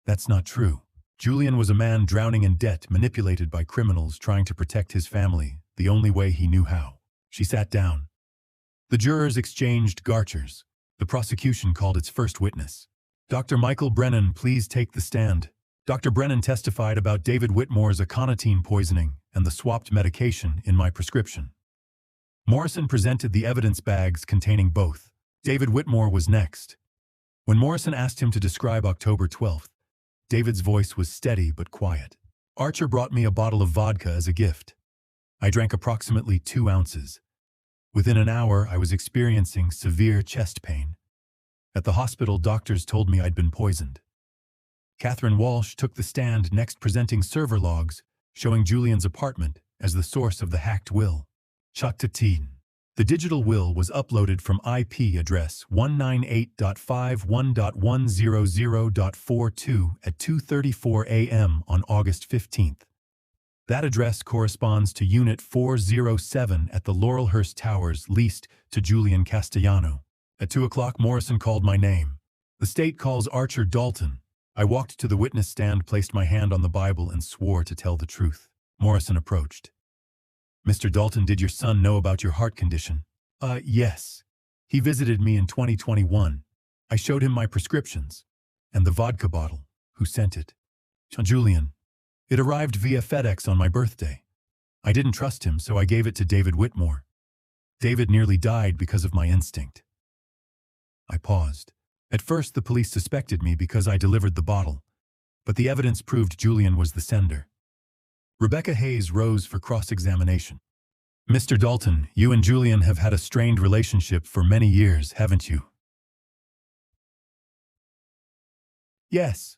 That's not true. Julian was a man drowning in debt, manipulated by criminals trying to protect his family the only way he knew how." She sat down. The jurors exchanged garters. The prosecution called its first witness. "Dr. Michael Brennan, please take the stand." Dr. Brennan testified about David Whitmore's aconitine poisoning and the swapped medication in my prescription. Morrison presented the evidence bags containing both. David Whitmore was next. When Morrison asked him to describe October 12th, David's voice was steady but quiet. "Archer brought me a bottle of vodka as a gift. I drank approximately 2 ounces. Within an hour, I was experiencing severe chest pain. At the hospital, doctors told me I'd been poisoned." Catherine Walsh took the stand next, presenting server logs showing Julian's apartment as the source of the hacked will. "Chakta. The digital will was uploaded from IP address 198.51.100.42 at 2:34 a.m. on August 15th. That address corresponds to Unit 407 at the Laurelhurst Towers, leased to Julian Castellano. At 2 o'clock, Morrison called my name. "The state calls Archer Dalton." I walked to the witness stand, placed my hand on the Bible, and swore to tell the truth. Morrison approached. "Mr. Dalton, did your son know about your heart condition?" Yes. He visited me in 2021. I showed him my prescriptions. And the vodka bottle. Who sent it?" "Julian. It arrived via FedEx on my birthday. I didn't trust him, so I gave it to David Whitmore. David nearly died because of my instinct." I paused. At first, the police suspected me because I delivered the bottle, but the evidence proved Julian was the sender. Rebecca Hayes rose for cross-examination. Mr. Dalton, you and Julian have had a strained relationship for many years, haven't you? Yes.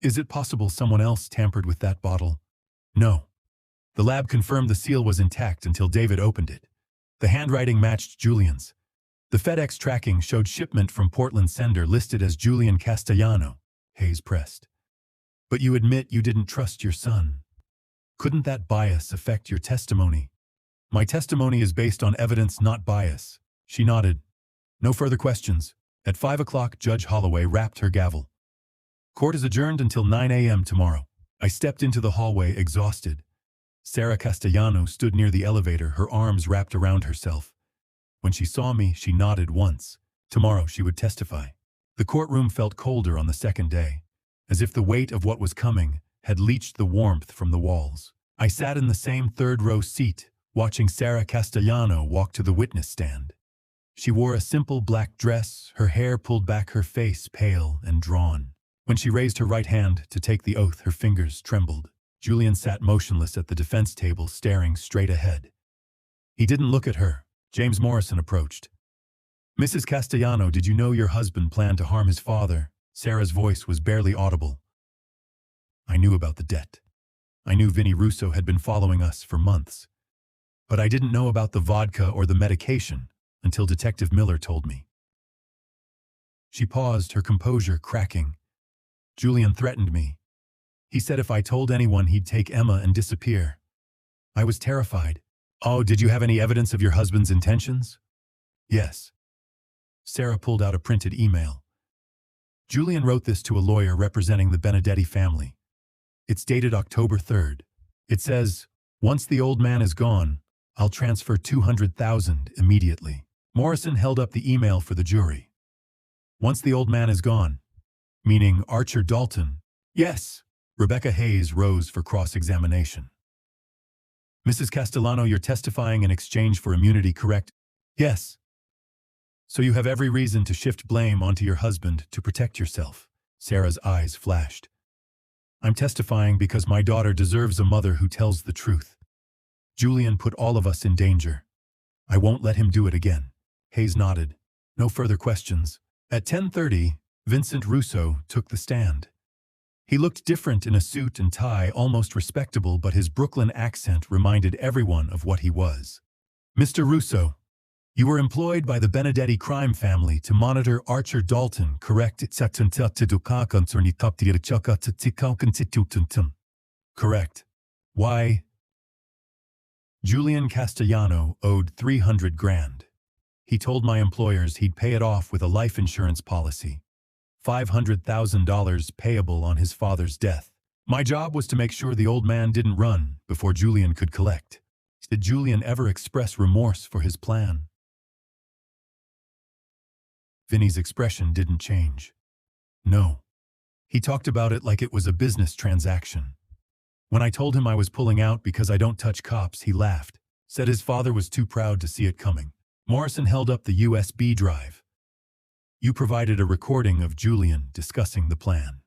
Is it possible someone else tampered with that bottle? No. The lab confirmed the seal was intact until David opened it. The handwriting matched Julian's. The FedEx tracking showed shipment from Portland sender listed as Julian Castellano, Hayes pressed. But you admit you didn't trust your son. Couldn't that bias affect your testimony? My testimony is based on evidence, not bias. She nodded. No further questions. At 5 o'clock, Judge Holloway rapped her gavel. Court is adjourned until 9 a.m. tomorrow. I stepped into the hallway exhausted. Sarah Castellano stood near the elevator, her arms wrapped around herself. When she saw me, she nodded once. Tomorrow she would testify. The courtroom felt colder on the second day, as if the weight of what was coming had leached the warmth from the walls. I sat in the same third-row seat, watching Sarah Castellano walk to the witness stand. She wore a simple black dress, her hair pulled back, her face pale and drawn. When she raised her right hand to take the oath, her fingers trembled. Julian sat motionless at the defense table, staring straight ahead. He didn't look at her. James Morrison approached. Mrs. Castellano, did you know your husband planned to harm his father? Sarah's voice was barely audible. I knew about the debt. I knew Vinny Russo had been following us for months. But I didn't know about the vodka or the medication until Detective Miller told me. She paused, her composure cracking. Julian threatened me. He said if I told anyone, he'd take Emma and disappear. I was terrified. Oh, did you have any evidence of your husband's intentions? Yes. Sarah pulled out a printed email. Julian wrote this to a lawyer representing the Benedetti family. It's dated October 3rd. It says, once the old man is gone, I'll transfer $200,000 immediately. Morrison held up the email for the jury. Once the old man is gone, meaning Archer Dalton. Yes. Rebecca Hayes rose for cross-examination. Mrs. Castellano, you're testifying in exchange for immunity, correct? Yes. So you have every reason to shift blame onto your husband to protect yourself. Sarah's eyes flashed. I'm testifying because my daughter deserves a mother who tells the truth. Julian put all of us in danger. I won't let him do it again. Hayes nodded. No further questions. At 10:30, Vincent Russo took the stand. He looked different in a suit and tie, almost respectable, but his Brooklyn accent reminded everyone of what he was. Mr. Russo, you were employed by the Benedetti crime family to monitor Archer Dalton, correct? Correct. Why? Julian Castellano owed $300,000. He told my employers he'd pay it off with a life insurance policy. $500,000 payable on his father's death. My job was to make sure the old man didn't run before Julian could collect. Did Julian ever express remorse for his plan? Vinny's expression didn't change. No. He talked about it like it was a business transaction. When I told him I was pulling out because I don't touch cops, he laughed, said his father was too proud to see it coming. Morrison held up the USB drive. You provided a recording of Julian discussing the plan.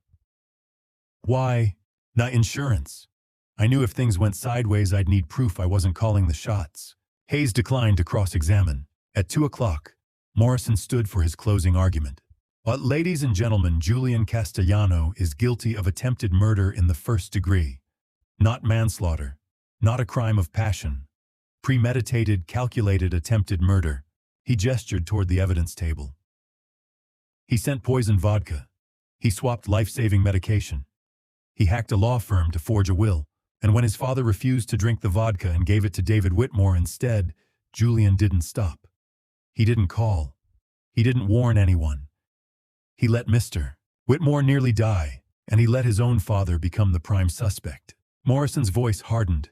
Why? Not insurance. I knew if things went sideways, I'd need proof I wasn't calling the shots. Hayes declined to cross-examine. At 2 o'clock, Morrison stood for his closing argument. But ladies and gentlemen, Julian Castellano is guilty of attempted murder in the first degree. Not manslaughter. Not a crime of passion. Premeditated, calculated attempted murder. He gestured toward the evidence table. He sent poisoned vodka. He swapped life-saving medication. He hacked a law firm to forge a will, and when his father refused to drink the vodka and gave it to David Whitmore instead, Julian didn't stop. He didn't call. He didn't warn anyone. He let Mr. Whitmore nearly die, and he let his own father become the prime suspect. Morrison's voice hardened.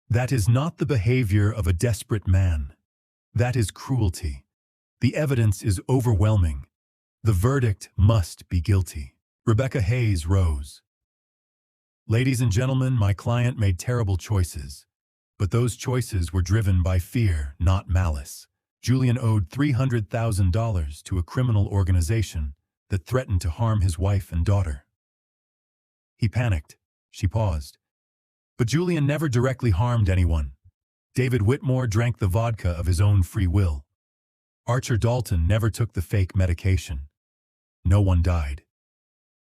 That is not the behavior of a desperate man. That is cruelty. The evidence is overwhelming. The verdict must be guilty. Rebecca Hayes rose. Ladies and gentlemen, my client made terrible choices, but those choices were driven by fear, not malice. Julian owed $300,000 to a criminal organization that threatened to harm his wife and daughter. He panicked. She paused. But Julian never directly harmed anyone. David Whitmore drank the vodka of his own free will. Archer Dalton never took the fake medication. No one died.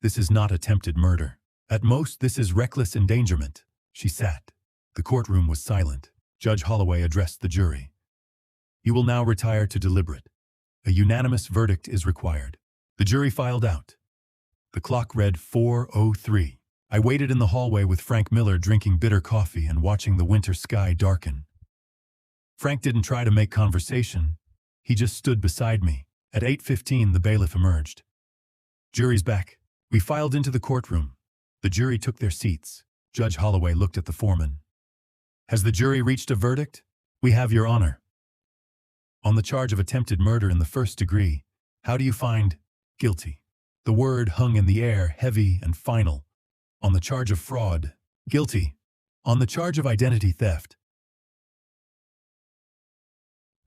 This is not attempted murder. At most, this is reckless endangerment. She sat. The courtroom was silent. Judge Holloway addressed the jury. You will now retire to deliberate. A unanimous verdict is required. The jury filed out. The clock read 4:03. I waited in the hallway with Frank Miller drinking bitter coffee and watching the winter sky darken. Frank didn't try to make conversation. He just stood beside me. At 8:15, the bailiff emerged. Jury's back. We filed into the courtroom. The jury took their seats. Judge Holloway looked at the foreman. Has the jury reached a verdict? We have, Your Honor. On the charge of attempted murder in the first degree, how do you find guilty? The word hung in the air, heavy and final. On the charge of fraud, guilty. On the charge of identity theft,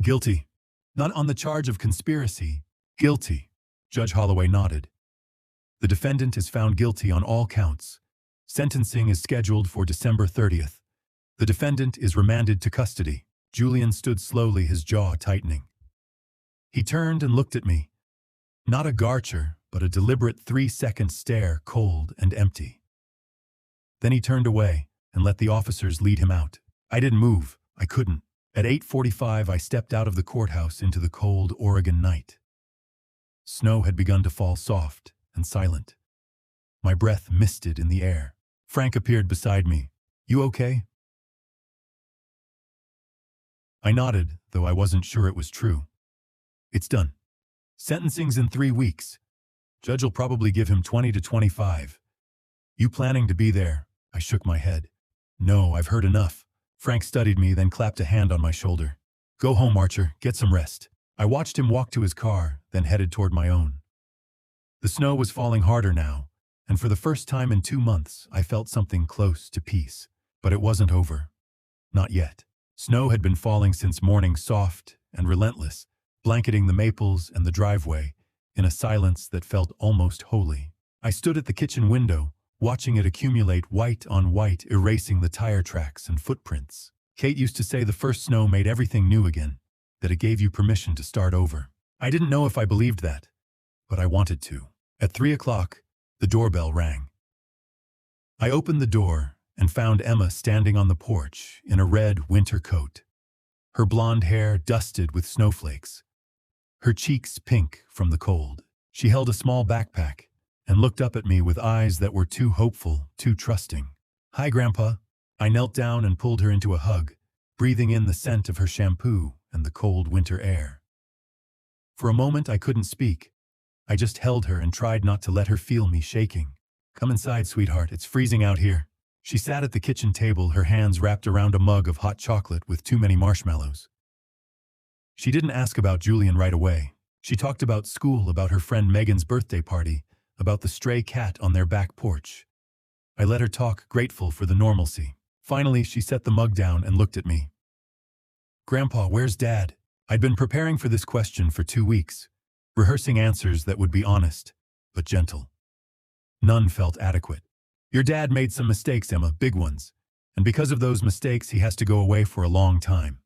guilty. Not on the charge of conspiracy, guilty. Judge Holloway nodded. The defendant is found guilty on all counts. Sentencing is scheduled for December 30th. The defendant is remanded to custody. Julian stood slowly, his jaw tightening. He turned and looked at me. Not a garcher, but a deliberate 3-second stare, cold and empty. Then he turned away and let the officers lead him out. I didn't move. I couldn't. At 8:45, I stepped out of the courthouse into the cold Oregon night. Snow had begun to fall soft and silent. My breath misted in the air. Frank appeared beside me. You okay? I nodded, though I wasn't sure it was true. It's done. Sentencing's in 3 weeks. Judge will probably give him 20 to 25. You planning to be there? I shook my head. No, I've heard enough. Frank studied me, then clapped a hand on my shoulder. Go home, Archer. Get some rest. I watched him walk to his car, then headed toward my own. The snow was falling harder now, and for the first time in 2 months, I felt something close to peace. But it wasn't over. Not yet. Snow had been falling since morning, soft and relentless, blanketing the maples and the driveway in a silence that felt almost holy. I stood at the kitchen window, watching it accumulate white on white, erasing the tire tracks and footprints. Kate used to say the first snow made everything new again, that it gave you permission to start over. I didn't know if I believed that, but I wanted to. At 3 o'clock, the doorbell rang. I opened the door and found Emma standing on the porch in a red winter coat. Her blonde hair dusted with snowflakes. Her cheeks pink from the cold. She held a small backpack and looked up at me with eyes that were too hopeful, too trusting. Hi, Grandpa. I knelt down and pulled her into a hug, breathing in the scent of her shampoo and the cold winter air. For a moment, I couldn't speak. I just held her and tried not to let her feel me shaking. Come inside, sweetheart. It's freezing out here. She sat at the kitchen table, her hands wrapped around a mug of hot chocolate with too many marshmallows. She didn't ask about Julian right away. She talked about school, about her friend Megan's birthday party, about the stray cat on their back porch. I let her talk, grateful for the normalcy. Finally, she set the mug down and looked at me. Grandpa, where's Dad? I'd been preparing for this question for 2 weeks, rehearsing answers that would be honest, but gentle. None felt adequate. Your dad made some mistakes, Emma, big ones. And because of those mistakes, he has to go away for a long time.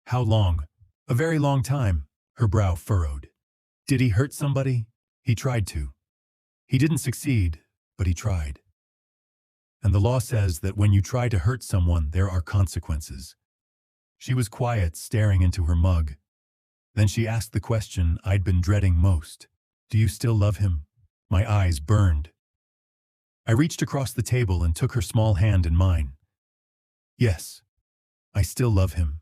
How long? A very long time. Her brow furrowed. Did he hurt somebody? He tried to. He didn't succeed, but he tried. And the law says that when you try to hurt someone, there are consequences. She was quiet, staring into her mug. Then she asked the question I'd been dreading most. Do you still love him? My eyes burned. I reached across the table and took her small hand in mine. Yes, I still love him.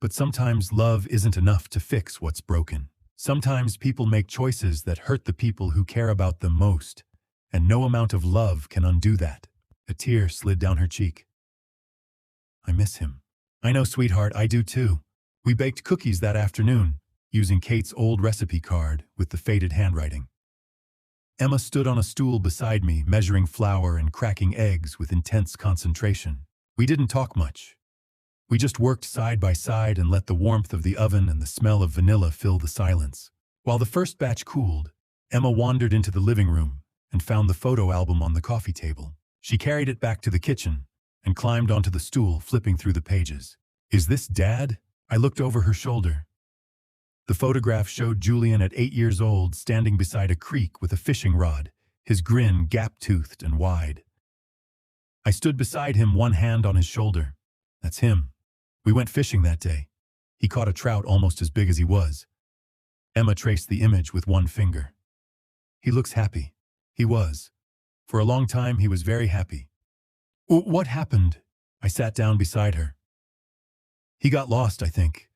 But sometimes love isn't enough to fix what's broken. Sometimes people make choices that hurt the people who care about them most, and no amount of love can undo that. A tear slid down her cheek. I miss him. I know, sweetheart, I do too. We baked cookies that afternoon, using Kate's old recipe card with the faded handwriting. Emma stood on a stool beside me, measuring flour and cracking eggs with intense concentration. We didn't talk much. We just worked side by side and let the warmth of the oven and the smell of vanilla fill the silence. While the first batch cooled, Emma wandered into the living room and found the photo album on the coffee table. She carried it back to the kitchen and climbed onto the stool, flipping through the pages. "Is this Dad?" I looked over her shoulder. The photograph showed Julian at 8 years old, standing beside a creek with a fishing rod, his grin gap-toothed and wide. I stood beside him, one hand on his shoulder. "That's him. We went fishing that day. He caught a trout almost as big as he was." Emma traced the image with one finger. "He looks happy." He was. For a long time, he was very happy. "What happened?" I sat down beside her. "He got lost, I think.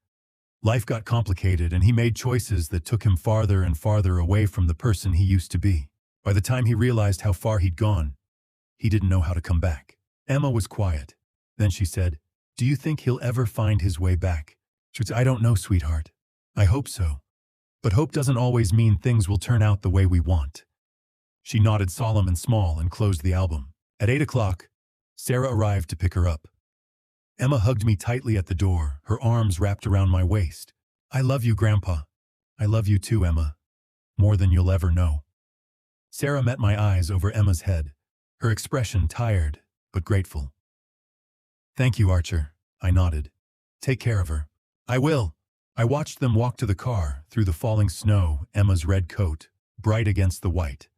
Life got complicated, and he made choices that took him farther and farther away from the person he used to be. By the time he realized how far he'd gone, he didn't know how to come back." Emma was quiet. Then she said, "Do you think he'll ever find his way back?" "I don't know, sweetheart. I hope so. But hope doesn't always mean things will turn out the way we want." She nodded, solemn and small, and closed the album. At 8 o'clock, Sarah arrived to pick her up. Emma hugged me tightly at the door, her arms wrapped around my waist. "I love you, Grandpa." "I love you too, Emma. More than you'll ever know." Sarah met my eyes over Emma's head, her expression tired but grateful. "Thank you, Archer," I nodded. "Take care of her." "I will." I watched them walk to the car through the falling snow, Emma's red coat, bright against the white,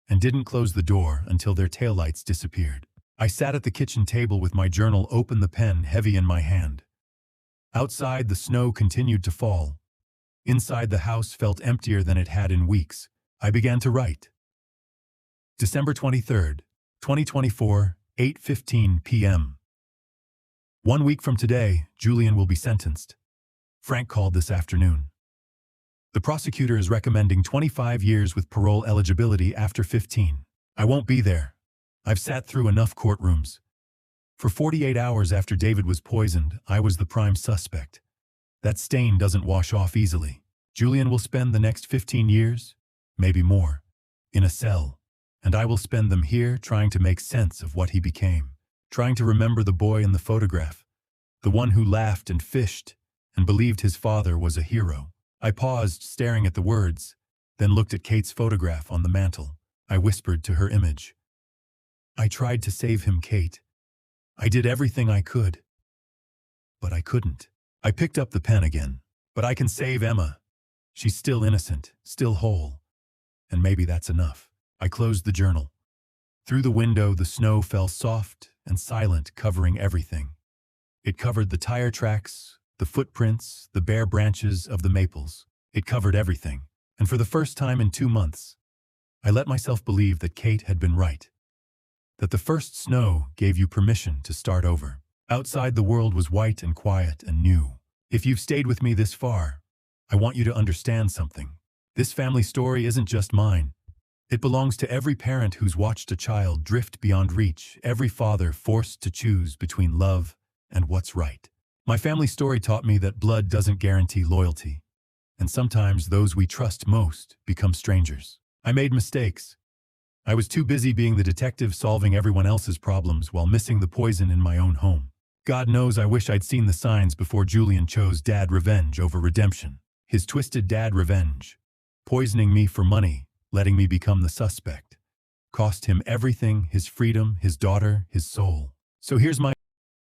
and didn't close the door until their taillights disappeared. I sat at the kitchen table with my journal open, the pen heavy in my hand. Outside, the snow continued to fall. Inside, the house felt emptier than it had in weeks. I began to write. December 23rd, 2024, 8:15 p.m. 1 week from today, Julian will be sentenced. Frank called this afternoon. The prosecutor is recommending 25 years with parole eligibility after 15. I won't be there. I've sat through enough courtrooms. For 48 hours after David was poisoned, I was the prime suspect. That stain doesn't wash off easily. Julian will spend the next 15 years, maybe more, in a cell, and I will spend them here trying to make sense of what he became, trying to remember the boy in the photograph, the one who laughed and fished and believed his father was a hero. I paused, staring at the words, then looked at Kate's photograph on the mantel. I whispered to her image. "I tried to save him, Kate. I did everything I could. But I couldn't." I picked up the pen again. "But I can save Emma. She's still innocent, still whole. And maybe that's enough." I closed the journal. Through the window, the snow fell soft and silent, covering everything. It covered the tire tracks, the footprints, the bare branches of the maples. It covered everything. And for the first time in 2 months, I let myself believe that Kate had been right. That the first snow gave you permission to start over. Outside, the world was white and quiet and new. If you've stayed with me this far, I want you to understand something. This family story isn't just mine. It belongs to every parent who's watched a child drift beyond reach, every father forced to choose between love and what's right. My family story taught me that blood doesn't guarantee loyalty, and sometimes those we trust most become strangers. I made mistakes. I was too busy being the detective solving everyone else's problems while missing the poison in my own home. God knows I wish I'd seen the signs before Julian chose dad revenge over redemption. His twisted dad revenge, poisoning me for money, letting me become the suspect, cost him everything, his freedom, his daughter, his soul. So here's my